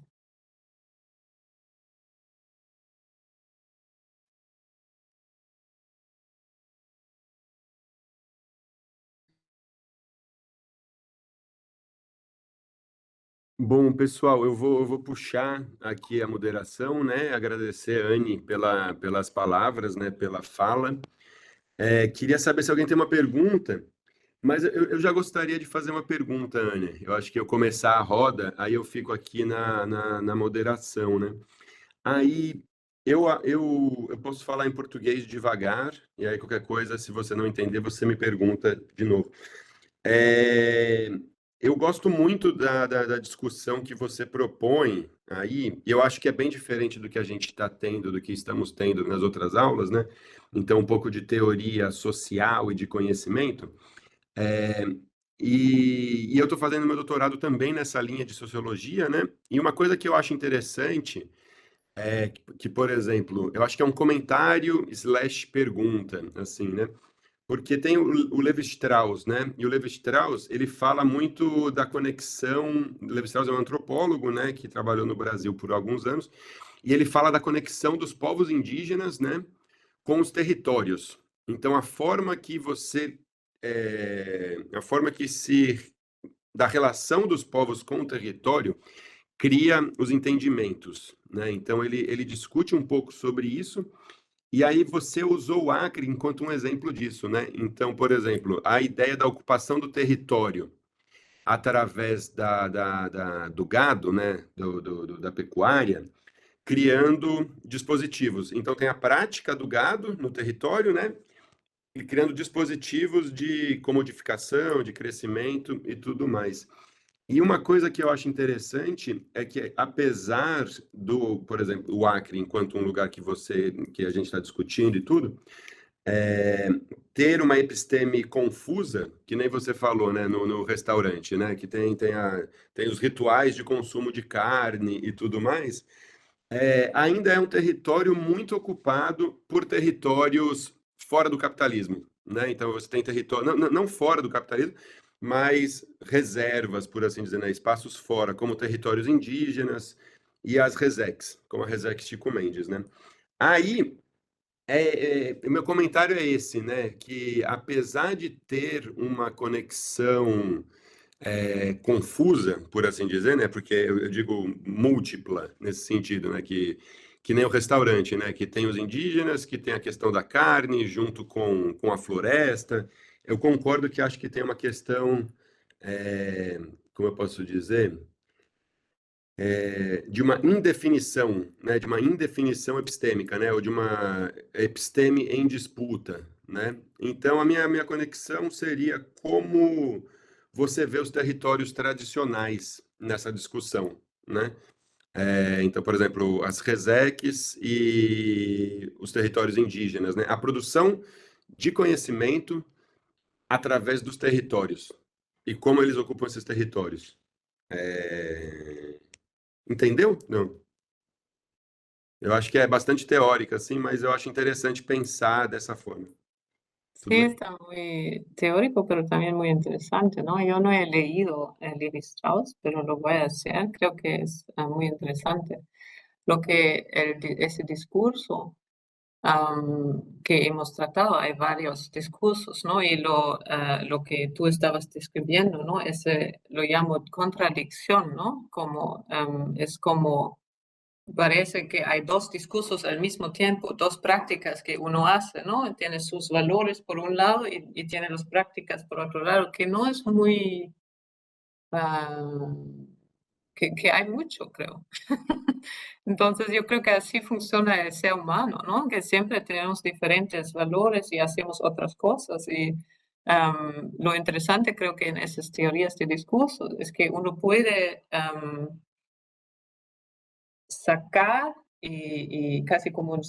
Bom, pessoal, eu vou puxar aqui a moderação, né? Agradecer a Anne pelas palavras, né? Pela fala. Queria saber se alguém tem uma pergunta, mas eu já gostaria de fazer uma pergunta, Anne. Eu acho que eu começar a roda, aí eu fico aqui na moderação, né? Aí eu posso falar em português devagar, e aí qualquer coisa, se você não entender, você me pergunta de novo. É, eu gosto muito da discussão que você propõe aí, e eu acho que é bem diferente do que a gente está tendo, do que estamos tendo nas outras aulas, né? Então, um pouco de teoria social e de conhecimento. É, e eu estou fazendo meu doutorado também nessa linha de sociologia, né? E uma coisa que eu acho interessante é que, por exemplo, eu acho que é um comentário slash pergunta, assim, né? Porque tem o Levi-Strauss, né? E o Levi-Strauss, ele fala muito da conexão. O Levi-Strauss é um antropólogo, né, que trabalhou no Brasil por alguns anos, e ele fala da conexão dos povos indígenas, né, com os territórios. Então, a forma que se da relação dos povos com o território cria os entendimentos, né? Então, ele discute um pouco sobre isso. E aí você usou o Acre enquanto um exemplo disso, né? Então, por exemplo, a ideia da ocupação do território através do gado, né? Da pecuária, criando dispositivos. Então, tem a prática do gado no território, né? E criando dispositivos de comodificação, de crescimento e tudo mais. E uma coisa que eu acho interessante é que, apesar do, por exemplo, o Acre, enquanto um lugar que a gente está discutindo e tudo, é, ter uma episteme confusa, que nem você falou, né, no restaurante, né, que tem os rituais de consumo de carne e tudo mais, ainda é um território muito ocupado por territórios fora do capitalismo, né? Então você tem território, não fora do capitalismo, mas reservas, por assim dizer, né? Espaços fora, como territórios indígenas e as resecs, como a Resex Chico Mendes, né? Aí, o meu comentário é esse, né? Que apesar de ter uma conexão confusa, por assim dizer, né? Porque eu digo múltipla nesse sentido, né? Que nem o restaurante, né? Que tem os indígenas, que tem a questão da carne junto com a floresta. Eu concordo que acho que tem uma questão, como eu posso dizer? de uma indefinição, né, de uma indefinição epistêmica, né, ou de uma episteme em disputa, né? Então, a minha conexão seria como você vê os territórios tradicionais nessa discussão, né? Então, por exemplo, as reseques e os territórios indígenas, né? A produção de conhecimento através dos territórios e como eles ocupam esses territórios. Entendeu? Não. Eu acho que é bastante teórica, assim, mas eu acho interessante pensar dessa forma. Sí, Tudo bem? está muy teórico, pero también muy interesante, ¿no? Yo no he leído Levi Strauss, pero lo voy a hacer. Creo que es muy interesante. Lo que ese discurso que hemos tratado, hay varios discursos, ¿no? Y lo que tú estabas describiendo, ¿no? Ese lo llamo contradicción, ¿no? Como, es como parece que hay dos discursos al mismo tiempo, dos prácticas que uno hace, ¿no? Tiene sus valores por un lado y tiene las prácticas por otro lado, que no es muy, ah, que hay mucho, creo. Entonces yo creo que así funciona el ser humano, ¿no? Que siempre tenemos diferentes valores y hacemos otras cosas. Y lo interesante creo que en esas teorías de discurso es que uno puede sacar y casi como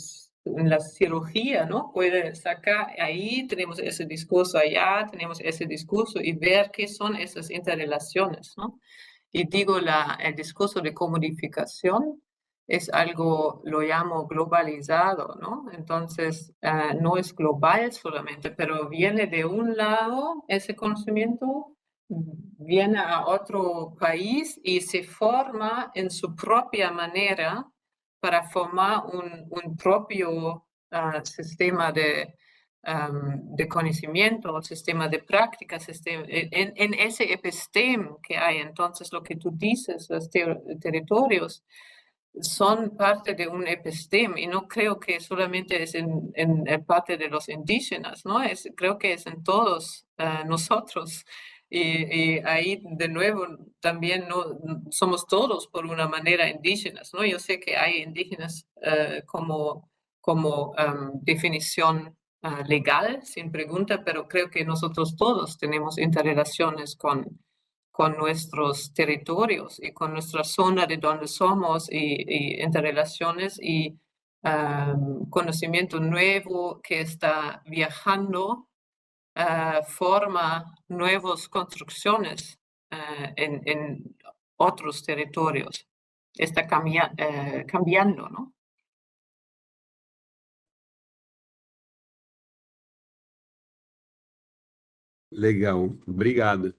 en la cirugía, ¿no? Puede sacar, ahí tenemos ese discurso, allá tenemos ese discurso y ver qué son esas interrelaciones, ¿no? Y digo, el discurso de comodificación es algo, lo llamo globalizado, ¿no? Entonces, no es global solamente, pero viene de un lado ese conocimiento, viene a otro país y se forma en su propia manera para formar un propio sistema de conocimiento, sistema de práctica, en ese episteme que hay. Entonces, lo que tú dices, los territorios, son parte de un episteme y no creo que solamente es en parte de los indígenas, ¿no? Creo que es en todos nosotros. Y ahí de nuevo también no somos todos por una manera indígenas, ¿no? Yo sé que hay indígenas como definición legal, sin pregunta, pero creo que nosotros todos tenemos interrelaciones con nuestros territorios y con nuestra zona de donde somos y interrelaciones y conocimiento nuevo que está viajando forma nuevas construcciones en otros territorios. Está cambiando, ¿no? Legal, obrigado.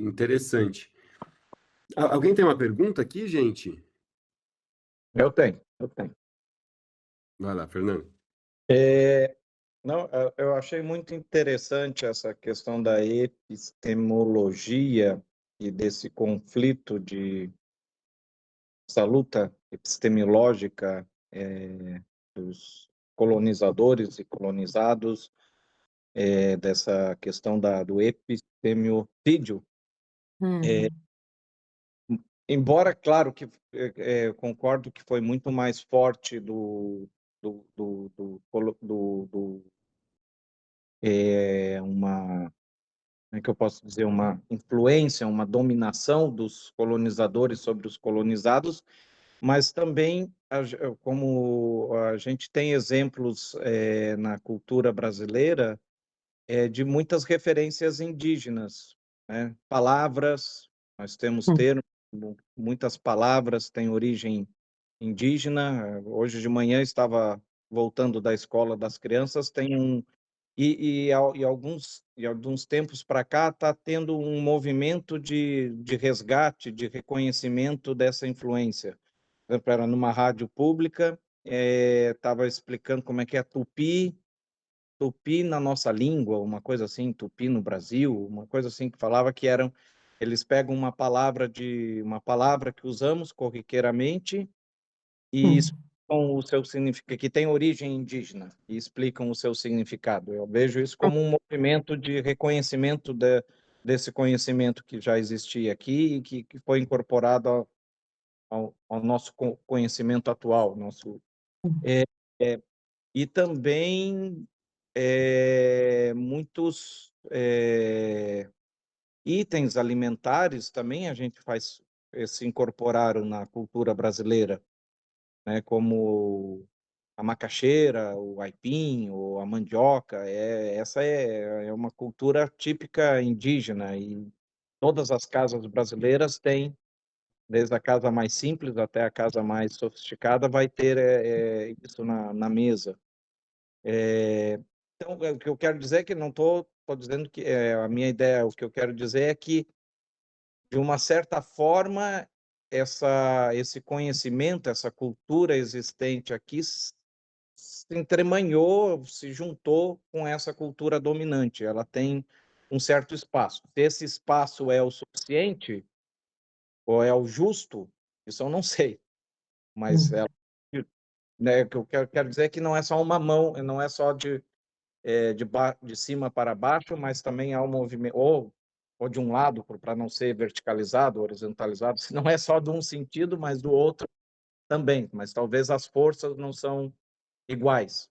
Interessante. Alguém tem uma pergunta aqui, gente? Eu tenho. Vai lá, Fernando. Não, eu achei muito interessante essa questão da epistemologia e desse conflito essa luta epistemológica dos colonizadores e colonizados, dessa questão do epistemicídio. Embora, claro, que eu concordo que foi muito mais forte como é que eu posso dizer, uma influência, uma dominação dos colonizadores sobre os colonizados, mas também, como a gente tem exemplos na cultura brasileira, de muitas referências indígenas, né? Palavras, nós temos termos, muitas palavras têm origem indígena. Hoje de manhã estava voltando da escola das crianças, tem e alguns tempos para cá está tendo um movimento de resgate, de reconhecimento dessa influência. Por exemplo, era numa rádio pública, estava explicando como é que é tupi na nossa língua, uma coisa assim, tupi no Brasil, uma coisa assim que falava que eles pegam uma palavra que usamos corriqueiramente e explicam o seu significado, que tem origem indígena, e explicam o seu significado. Eu vejo isso como um movimento de reconhecimento desse conhecimento que já existia aqui e que foi incorporado ao nosso conhecimento atual, e também muitos itens alimentares também a gente se incorporaram na cultura brasileira, né, como a macaxeira, o aipim, ou a mandioca. Essa é uma cultura típica indígena, e todas as casas brasileiras têm, desde a casa mais simples até a casa mais sofisticada, vai ter isso na mesa. Então, o que eu quero dizer é que não estou dizendo que a minha ideia, o que eu quero dizer é que, de uma certa forma, esse conhecimento, essa cultura existente aqui se entremanhou, se juntou com essa cultura dominante. Ela tem um certo espaço. Se esse espaço é o suficiente ou é o justo, isso eu não sei. Mas né, o que eu quero dizer é que não é só uma mão, não é só de cima para baixo, mas também há um movimento, ou de um lado, para não ser verticalizado, horizontalizado, se não é só de um sentido, mas do outro também. Mas talvez as forças não são iguais.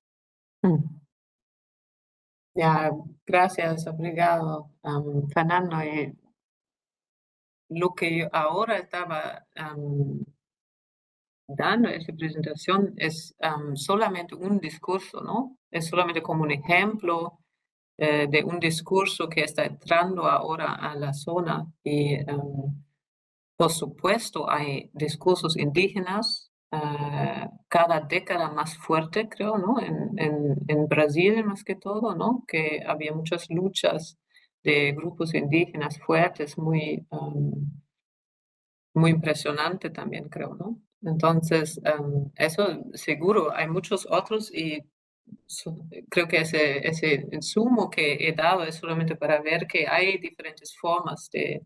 Ya, gracias, obrigado, Fernando. Lo que yo ahora estaba dando esa presentación es solamente un discurso, ¿no? Es solamente como un ejemplo de un discurso que está entrando ahora a la zona. Y por supuesto hay discursos indígenas cada década más fuerte, creo, ¿no? En Brasil más que todo, ¿no? Que había muchas luchas de grupos indígenas fuertes, muy impresionante también, creo, ¿no? Entonces, eso seguro, hay muchos otros y creo que ese insumo que he dado es solamente para ver que hay diferentes formas de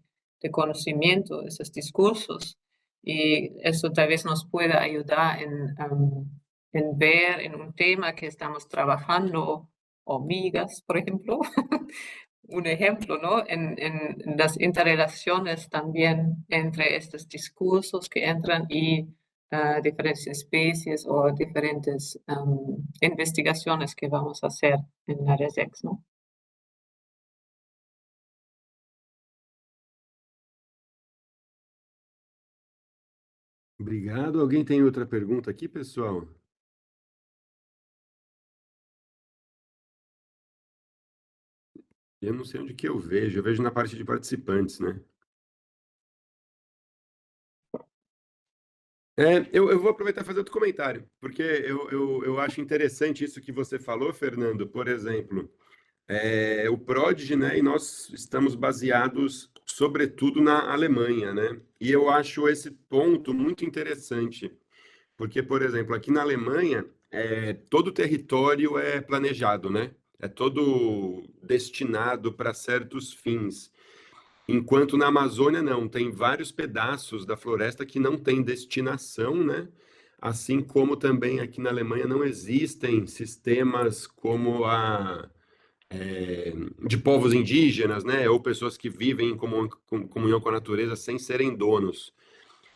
conocimiento, esos discursos, y eso tal vez nos pueda ayudar en ver en un tema que estamos trabajando, hormigas, por ejemplo, un ejemplo, ¿no? En las interrelaciones también entre estos discursos que entran y diferentes especies o diferentes investigaciones que vamos a hacer en la RESEX, ¿no? Obrigado. Alguém tem outra pergunta aqui, pessoal? Eu não sei onde que eu vejo na parte de participantes, né? Eu vou aproveitar e fazer outro comentário, porque eu acho interessante isso que você falou, Fernando. Por exemplo, o Prodigy, né, e nós estamos baseados, sobretudo, na Alemanha, né? E eu acho esse ponto muito interessante, porque, por exemplo, aqui na Alemanha, todo o território é planejado, né? É todo destinado para certos fins. Enquanto na Amazônia não, tem vários pedaços da floresta que não tem destinação, né? Assim como também aqui na Alemanha não existem sistemas como de povos indígenas, né? Ou pessoas que vivem em comunhão com a natureza sem serem donos.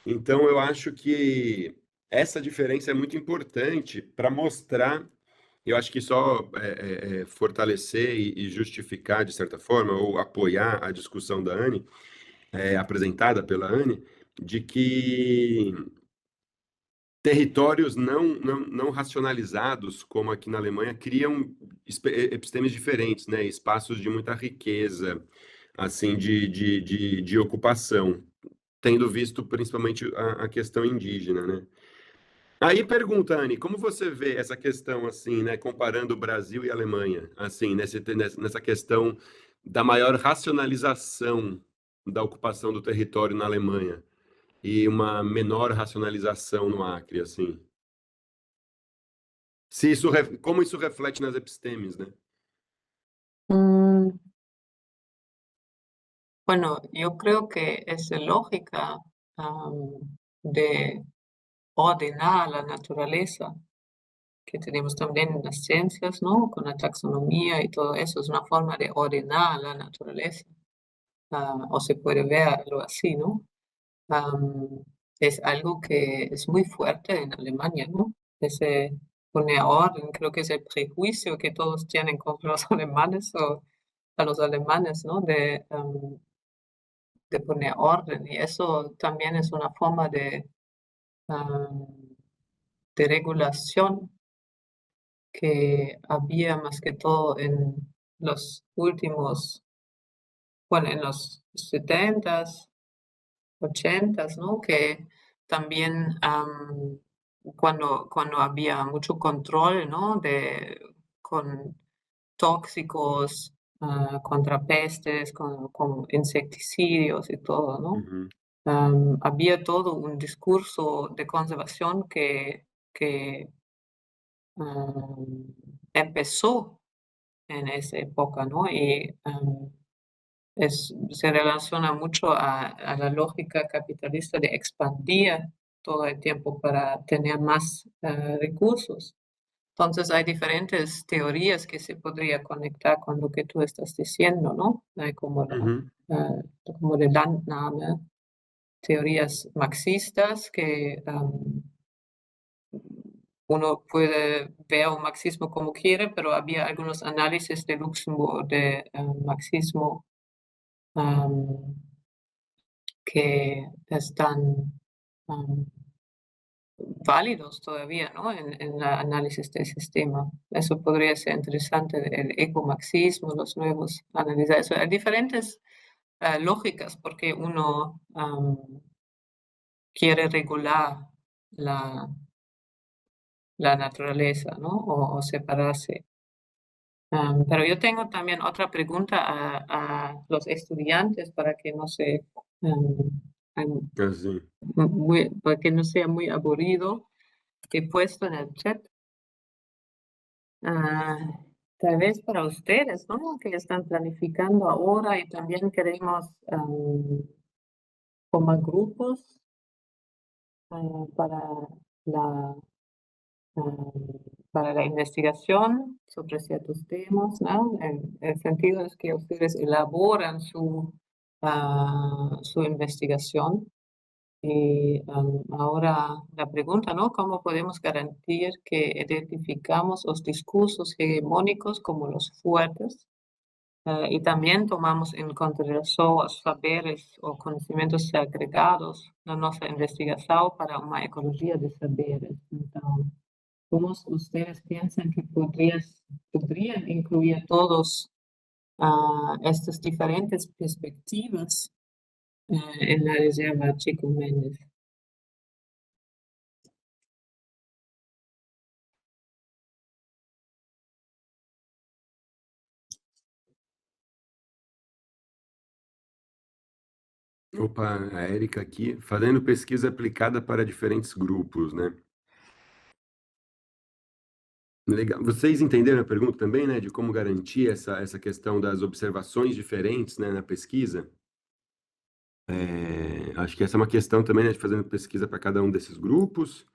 Então, eu acho que essa diferença é muito importante para mostrar. Eu acho que só fortalecer e justificar, de certa forma, ou apoiar a discussão da Anne, apresentada pela Anne, de que territórios não racionalizados, como aqui na Alemanha, criam epistemes diferentes, né? Espaços de muita riqueza, assim, de ocupação, tendo visto principalmente a questão indígena, né? Aí pergunta, Anne, como você vê essa questão, assim, né, comparando o Brasil e a Alemanha, assim, nessa questão da maior racionalização da ocupação do território na Alemanha e uma menor racionalização no Acre, assim? Como isso reflete nas epistemes, né? Bueno, yo creo que es lógica de ordenar la naturaleza que tenemos también en las ciencias, ¿no? Con la taxonomía y todo eso, es una forma de ordenar la naturaleza. o se puede verlo así, ¿no? Es algo que es muy fuerte en Alemania, ¿no? Ese poner orden, creo que es el prejuicio que todos tienen contra los alemanes o a los alemanes, ¿no? De poner orden. Y eso también es una forma de regulación que había más que todo en los últimos, bueno, en los 70s, 80s, ¿no? Que también cuando había mucho control, ¿no? Con tóxicos, contra pestes, con insecticidios y todo, ¿no? Uhum. Había todo un discurso de conservación que empezó en esa época, ¿no? Y se relaciona mucho a la lógica capitalista de expandir todo el tiempo para tener más recursos. Entonces hay diferentes teorías que se podría conectar con lo que tú estás diciendo, ¿no? Hay Uhum. como de Landnahme, teorías marxistas que uno puede ver un marxismo como quiere, pero había algunos análisis de Luxemburgo de marxismo que están válidos todavía, ¿no? En el análisis del sistema. Eso podría ser interesante, el ecomarxismo, los nuevos análisis. Eso, hay diferentes lógicas porque uno quiere regular la, la naturaleza, ¿no? O separarse. Pero yo tengo también otra pregunta a los estudiantes para que no se Assim. para que no sea muy aburrido. He puesto en el chat, ah, tal vez para ustedes, ¿no? Que están planificando ahora y también queremos formar grupos para la, ah, para la investigación sobre ciertos temas, ¿no? El sentido es que ustedes elaboran su investigación. Y ahora la pregunta, ¿no? ¿Cómo podemos garantizar que identificamos los discursos hegemónicos como los fuertes y también tomamos en consideración los saberes o conocimientos agregados na nossa investigación para una ecología de saberes? Entonces, ¿cómo ustedes piensan que podrían incluir todos estas diferentes perspectivas en la reserva Chico Méndez? Opa, a Érica aqui, fazendo pesquisa aplicada para diferentes grupos, né? Legal. Vocês entenderam a pergunta também, né? De como garantir essa questão das observações diferentes, né, na pesquisa? Acho que essa é uma questão também, né, de fazendo pesquisa para cada um desses grupos.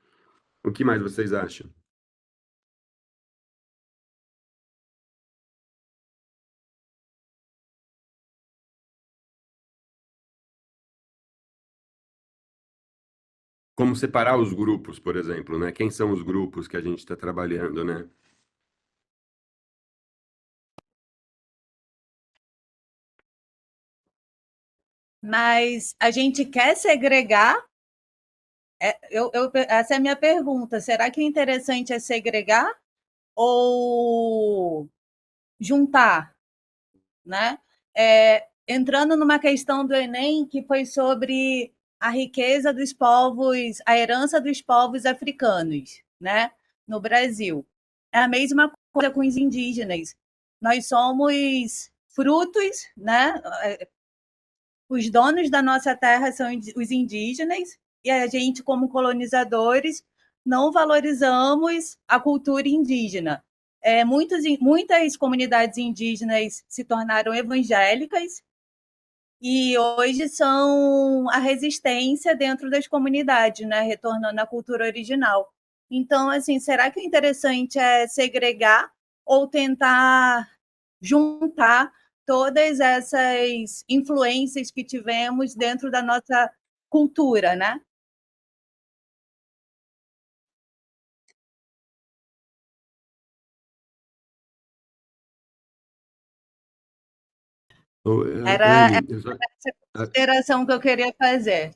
O que mais vocês acham? Como separar os grupos, por exemplo, né? Quem são os grupos que a gente está trabalhando, né? Mas a gente quer segregar? Essa é a minha pergunta. Será que o interessante é segregar ou juntar, né? Entrando numa questão do Enem que foi sobre a riqueza dos povos, a herança dos povos africanos, né? No Brasil. É a mesma coisa com os indígenas. Nós somos frutos, né? Os donos da nossa terra são os indígenas e a gente, como colonizadores, não valorizamos a cultura indígena. Muitas comunidades indígenas se tornaram evangélicas e hoje são a resistência dentro das comunidades, né? Retornando à cultura original. Então, assim, será que o interessante é segregar ou tentar juntar todas essas influências que tivemos dentro da nossa cultura, né? Era Anne, essa consideração que eu queria fazer.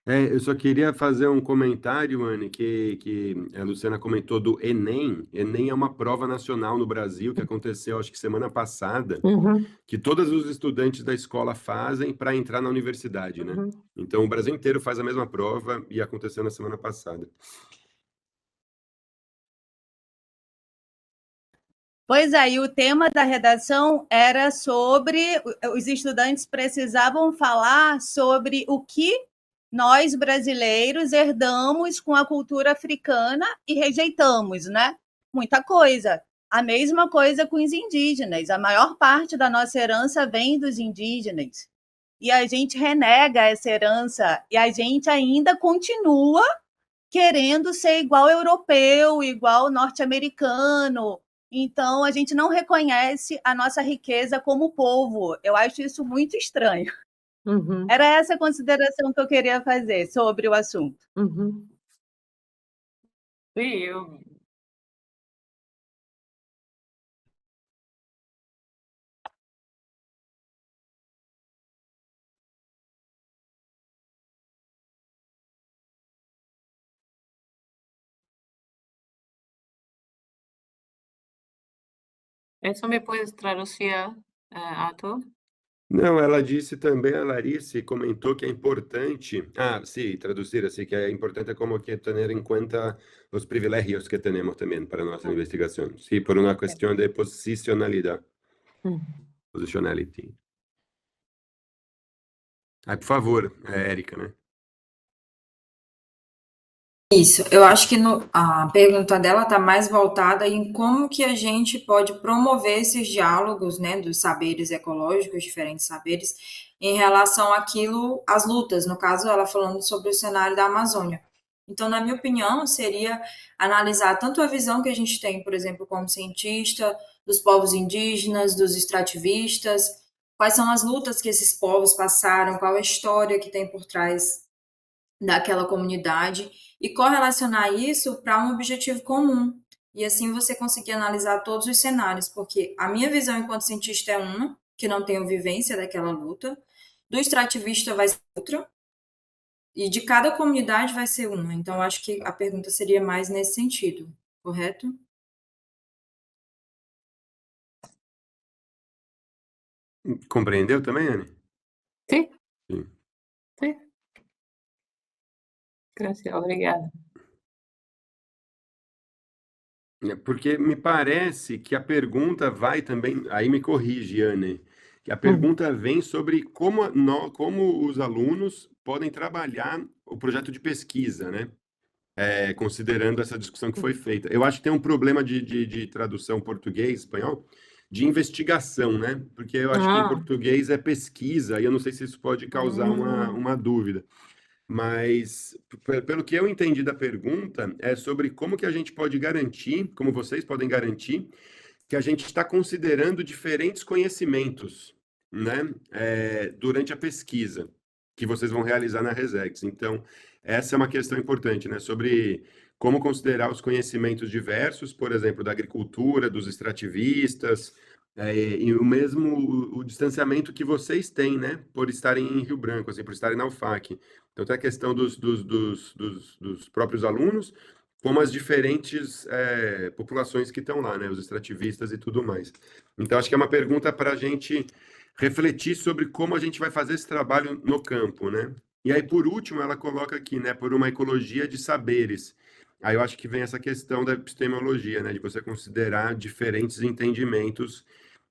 eu só queria fazer um comentário, Anne, que a Luciana comentou do Enem. Enem é uma prova nacional no Brasil que aconteceu, acho que semana passada, que todos os estudantes da escola fazem para entrar na universidade, né? Então, o Brasil inteiro faz a mesma prova e aconteceu na semana passada. Pois é, e o tema da redação era sobre os estudantes precisavam falar sobre o que nós brasileiros herdamos com a cultura africana e rejeitamos, né? Muita coisa. A mesma coisa com os indígenas. A maior parte da nossa herança vem dos indígenas. E a gente renega essa herança e a gente ainda continua querendo ser igual europeu, igual norte-americano. Então, a gente não reconhece a nossa riqueza como povo. Eu acho isso muito estranho. Era essa a consideração que eu queria fazer sobre o assunto. Sí, yo ¿Eso me puedes traducir, Arthur? Não, ela disse também, a Larissa comentou que é importante, sim, traduzir assim, que é importante como que ter em conta os privilégios que temos também para nossa investigação. Sim, por uma questão de posicionalidade. Positionality. Por favor, Érica, né? Isso, eu acho que a pergunta dela está mais voltada em como que a gente pode promover esses diálogos, né, dos saberes ecológicos, diferentes saberes, em relação àquilo, às lutas, no caso, ela falando sobre o cenário da Amazônia. Então, na minha opinião, seria analisar tanto a visão que a gente tem, por exemplo, como cientista, dos povos indígenas, dos extrativistas, quais são as lutas que esses povos passaram, qual a história que tem por trás daquela comunidade e correlacionar isso para um objetivo comum. E assim você conseguir analisar todos os cenários, porque a minha visão enquanto cientista é uma, que não tenho vivência daquela luta, do extrativista vai ser outra, e de cada comunidade vai ser uma. Então, acho que a pergunta seria mais nesse sentido, correto? Compreendeu também, Anne? Sí, Sim. sí. Gracias, obrigada. Porque me parece que a pergunta vai também, aí me corrige, Anne, que a pergunta vem sobre como os alunos podem trabalhar o projeto de pesquisa, né? Considerando essa discussão que foi feita. Eu acho que tem um problema de tradução português, espanhol, de investigação, né? Porque eu acho que em português é pesquisa, e eu não sei se isso pode causar uma dúvida. Mas, pelo que eu entendi da pergunta, é sobre como que a gente pode garantir, como vocês podem garantir, que a gente está considerando diferentes conhecimentos, né, durante a pesquisa que vocês vão realizar na Resex. Então, essa é uma questão importante, né, sobre como considerar os conhecimentos diversos, por exemplo, da agricultura, dos extrativistas, e o mesmo o distanciamento que vocês têm, né, por estarem em Rio Branco, assim, por estarem na UFAC. Então, tem a questão dos próprios alunos, como as diferentes populações que estão lá, né, os extrativistas e tudo mais. Então, acho que é uma pergunta para a gente refletir sobre como a gente vai fazer esse trabalho no campo, né? E aí, por último, ela coloca aqui, né, por uma ecologia de saberes. Aí eu acho que vem essa questão da epistemologia, né, de você considerar diferentes entendimentos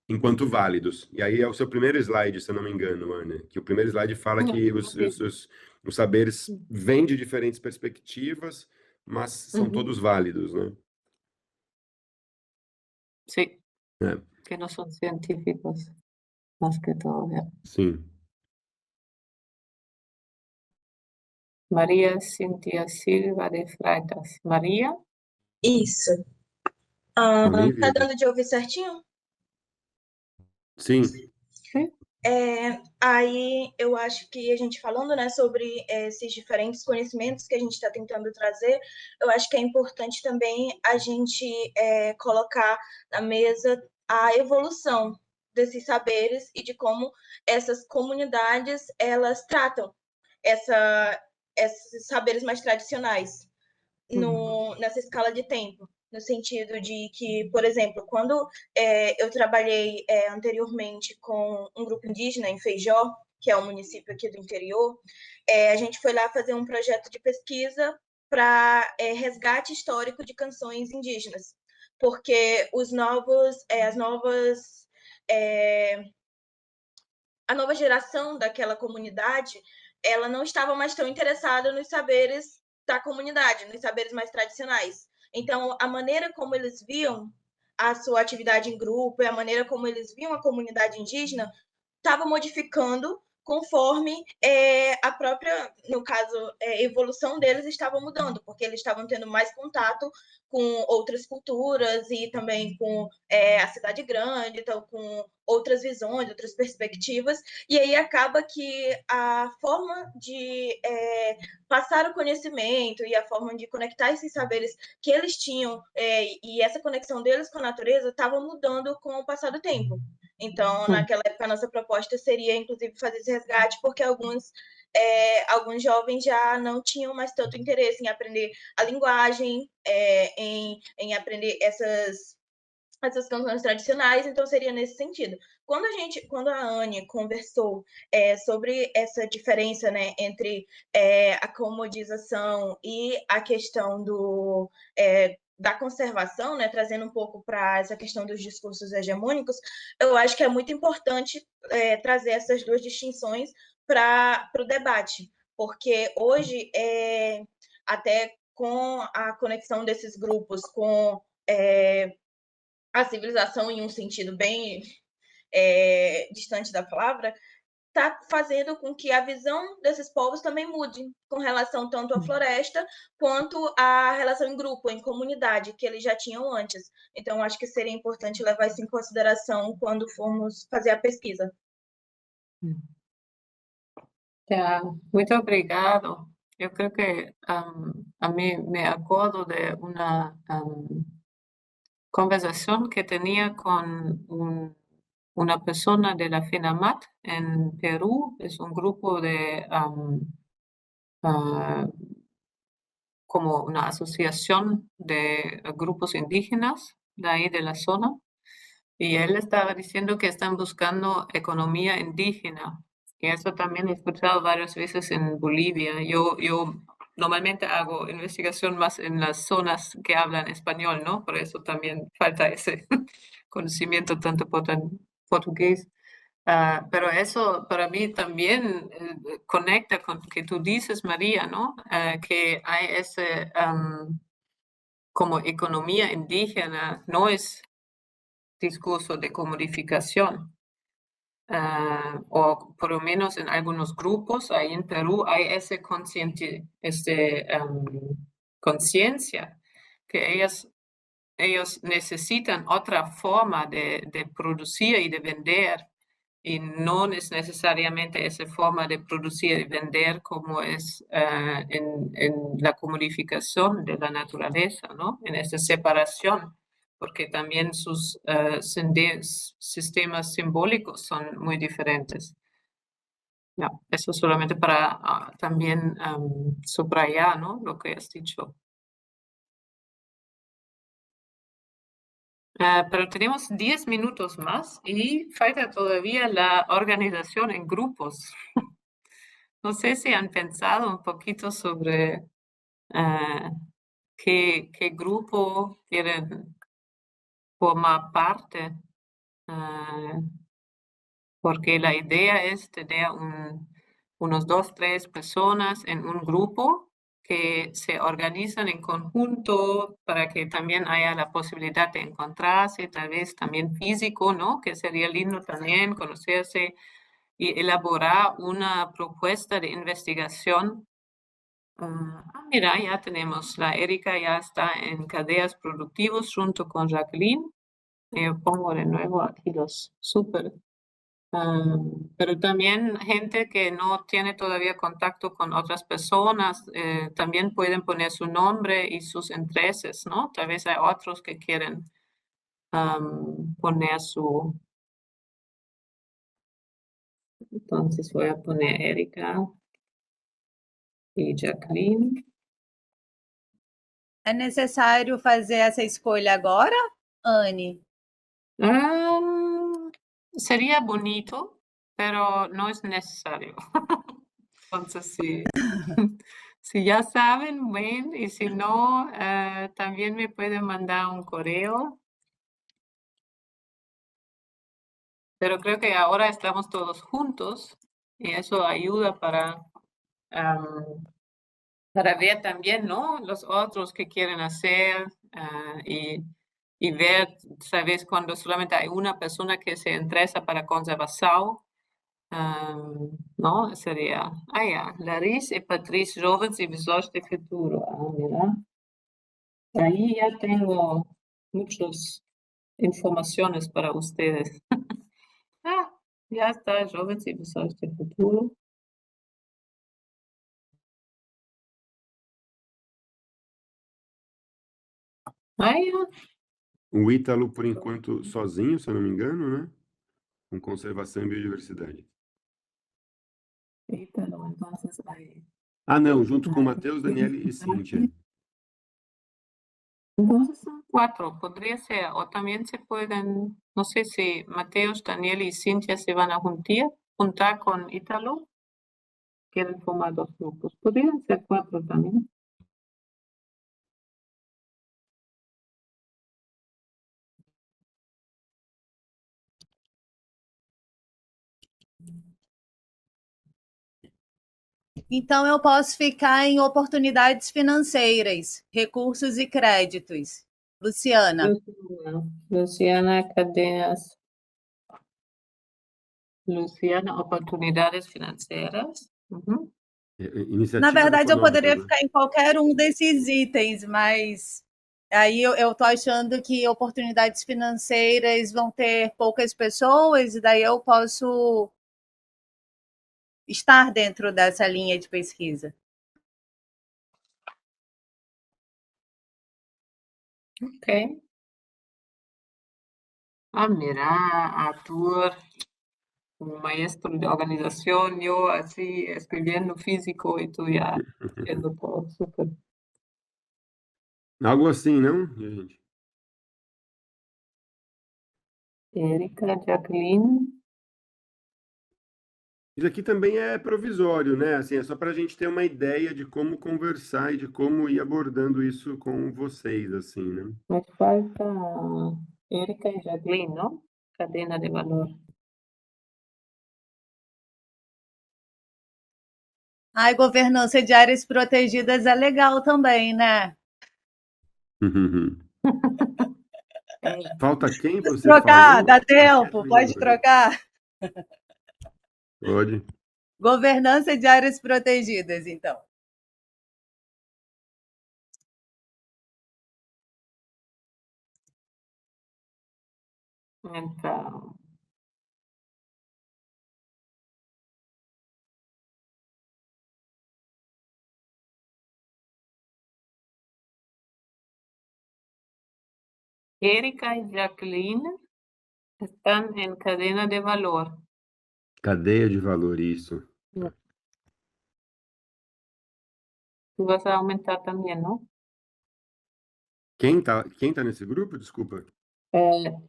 enquanto válidos. E aí é o seu primeiro slide, se eu não me engano, Ana, que o primeiro slide fala que os saberes vêm de diferentes perspectivas, mas são todos válidos, né? Sí, É, que no son científicos, más que todo. Ya. sim. María Cintia Silva de Freitas. Maria? Isso. Eu nem vi Tá aqui. dando de ouvir certinho? Sim. Aí eu acho que a gente falando, né, sobre esses diferentes conhecimentos que a gente está tentando trazer, eu acho que é importante também a gente colocar na mesa a evolução desses saberes e de como essas comunidades elas tratam esses saberes mais tradicionais nessa escala de tempo. No sentido de que, por exemplo, quando eu trabalhei anteriormente com um grupo indígena em Feijó, que é um município aqui do interior, a gente foi lá fazer um projeto de pesquisa para resgate histórico de canções indígenas, porque a nova geração daquela comunidade, ela não estava mais tão interessada nos saberes da comunidade, nos saberes mais tradicionais. Então, a maneira como eles viam a sua atividade em grupo e a maneira como eles viam a comunidade indígena estava modificando conforme a própria, no caso, evolução deles estava mudando, porque eles estavam tendo mais contato com outras culturas e também com a cidade grande, então com outras visões, outras perspectivas, e aí acaba que a forma de passar o conhecimento e a forma de conectar esses saberes que eles tinham e essa conexão deles com a natureza estava mudando com o passar do tempo. Então, naquela época, a nossa proposta seria, inclusive, fazer esse resgate, porque alguns jovens já não tinham mais tanto interesse em aprender a linguagem, em aprender essas canções tradicionais, então seria nesse sentido. Quando a Anne conversou sobre essa diferença, né, entre a comodização e a questão da conservação, né, trazendo um pouco para essa questão dos discursos hegemônicos, eu acho que é muito importante trazer essas duas distinções para o debate, porque hoje, até com a conexão desses grupos com a civilização em um sentido bem distante da palavra, está fazendo com que a visão desses povos também mude com relação tanto à floresta quanto à relação em grupo, em comunidade, que eles já tinham antes. Então, acho que seria importante levar isso em consideração quando formos fazer a pesquisa. Muito obrigado. Eu creo que a mí me acuerdo de una conversación que tenía con una persona de la FENAMAT en Perú. Es un grupo de como una asociación de grupos indígenas de ahí de la zona. Y él estaba diciendo que están buscando economía indígena. Y eso también he escuchado varias veces en Bolivia. Yo normalmente hago investigación más en las zonas que hablan español, ¿no? Por eso también falta ese conocimiento tanto portugués. Pero eso para mí también conecta con lo que tú dices, María, ¿no? Que hay ese como economía indígena, no es discurso de comodificación. O por lo menos en algunos grupos, ahí en Perú, hay esa conciencia que ellos necesitan otra forma de producir y de vender, y no es necesariamente esa forma de producir y vender como es en la comodificación de la naturaleza, ¿no? En esa separación, porque también sus sistemas simbólicos son muy diferentes. Ya, eso solamente para también subrayar, ¿no? Lo que has dicho. Pero tenemos 10 minutos más y falta todavía la organización en grupos. No sé si han pensado un poquito sobre qué grupo quieren formar parte, porque la idea es tener unos 2, 3 personas en un grupo que se organizan en conjunto para que también haya la posibilidad de encontrarse, tal vez también físico, ¿no? Que sería lindo también conocerse y elaborar una propuesta de investigación. Mira, ya tenemos, la Erika ya está en cadenas productivos junto con Jacqueline. Yo pongo de nuevo aquí los súper Pero también gente que no tiene todavía contacto con otras personas, también pueden poner su nombre y sus intereses, ¿no? Tal vez hay otros que quieren poner su... Entonces voy a poner Erika y Jacqueline. É necessário fazer essa escolha agora, Anne? Sería bonito, pero no es necesario. Entonces, si ya saben, ven, y si no, también me pueden mandar un correo. Pero creo que ahora estamos todos juntos y eso ayuda para ver también, ¿no? Los otros que quieren hacer y ver, ¿sabes? Cuando solamente hay una persona que se interesa para conservación, ¿no? Sería, ya, Larissa y Patrice Jovens y Visões de Futuro. Mira. Ahí ya tengo muchas informaciones para ustedes. Ya está, Jovens y Visões de Futuro. Aí, O Ítalo, por enquanto, sozinho, se eu não me engano, né? Com conservação e biodiversidade. Ítalo, entonces ahí. Ah, não, junto com Matheus, Daniele e Cíntia. Entonces son 4, podría ser, o también se pueden, no sé si Mateos, Daniel y Cintia se van a juntar con Ítalo, quieren formar 2 grupos, podrían ser 4 también. Então, eu posso ficar em oportunidades financeiras, recursos e créditos. Luciana. Luciana Cadenas. Luciana, oportunidades financeiras. Uhum. Na verdade, eu poderia né? ficar em qualquer um desses itens, mas aí eu estou achando que oportunidades financeiras vão ter poucas pessoas, e daí eu posso estar dentro dessa linha de pesquisa. Ok. Mira, Arthur, como maestro de organización, yo así escribiendo físico y tú ya haciendo todo súper. Algo assim, não, gente? Erika, Jacqueline. Isso aqui também é provisório, né? Assim, é só para a gente ter uma ideia de como conversar e de como ir abordando isso com vocês, assim, né? Me falta Erika y Jacqueline, ¿no? Cadena de valor. Ai, governança de áreas protegidas é legal também, né? Falta quem você Trocar, falou? dá tempo, pode trocar. Pode. Governança de áreas protegidas, então. Então, Erika y Jacqueline están en cadena de valor. Cadeia de valor, isso. Tú vas a aumentar también, ¿no? Quem tá nesse grupo? Desculpa.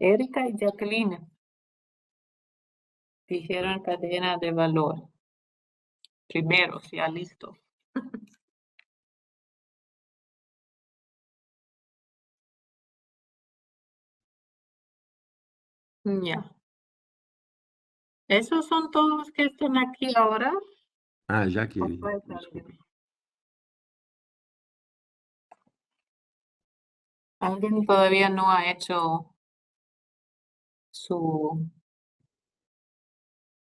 Erika y Jacqueline dijeron cadena de valor. Primero, ya listo. Ya. Esos son todos los que están aquí ahora. Ah, Jaqueline. Falta Desculpa. alguien. Alguien todavía no ha hecho su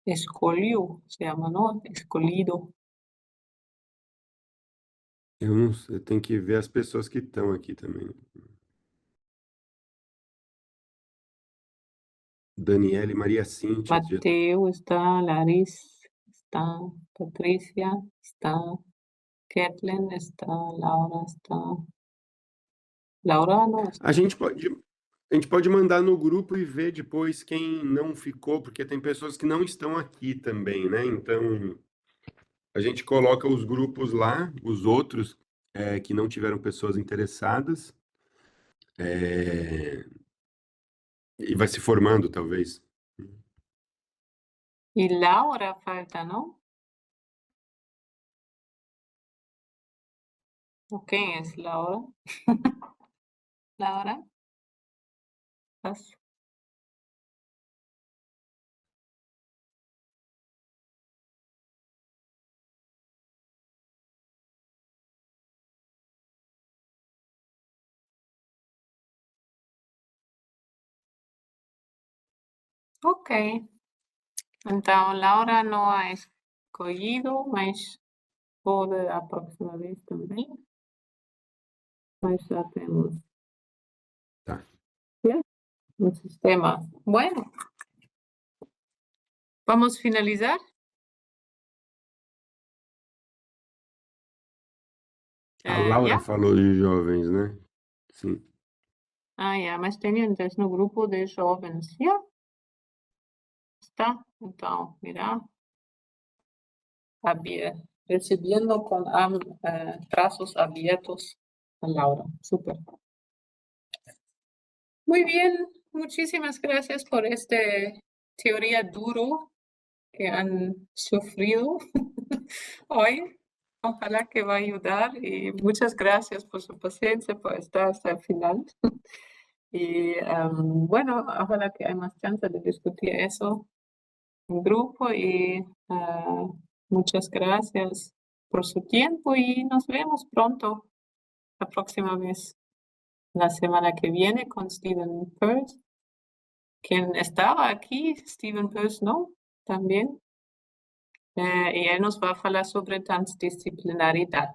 escolio, se llama, ¿no? Escolhido. Eu não sei, eu tenho que ver as pessoas que estão aqui também. Daniela e Maria Cíntia. Mateo está, Larissa está, Patricia está, Kathleen está, Laura está. Laura não está. A gente pode mandar no grupo e ver depois quem não ficou, porque tem pessoas que não estão aqui também, né? Então, a gente coloca os grupos lá, os outros que não tiveram pessoas interessadas, e vai se formando, talvez. E Laura falta, não? ¿O quem é Laura? Laura? ¿Estás? Ok. Então, Laura não ha escolhido, mas pode a próxima vez também. Mas já temos. Tá. Un sistema. Bueno. Vamos finalizar. A Laura Já? falou de jovens, né? Sim. Já, mas tem antes no grupo de jovens. Já? Está? Então, mira. Recibiendo con brazos abiertos a Laura. Súper. Muy bien. Muchísimas gracias por teoría duro que han sufrido hoy. Ojalá que va a ayudar y muchas gracias por su paciencia, por estar hasta el final. Y bueno, ojalá que haya más chance de discutir eso en grupo y muchas gracias por su tiempo y nos vemos pronto la próxima vez, la semana que viene con Stephen Peirce, quien estaba aquí, Stephen Peirce, ¿no? También. Y él nos va a hablar sobre transdisciplinaridad.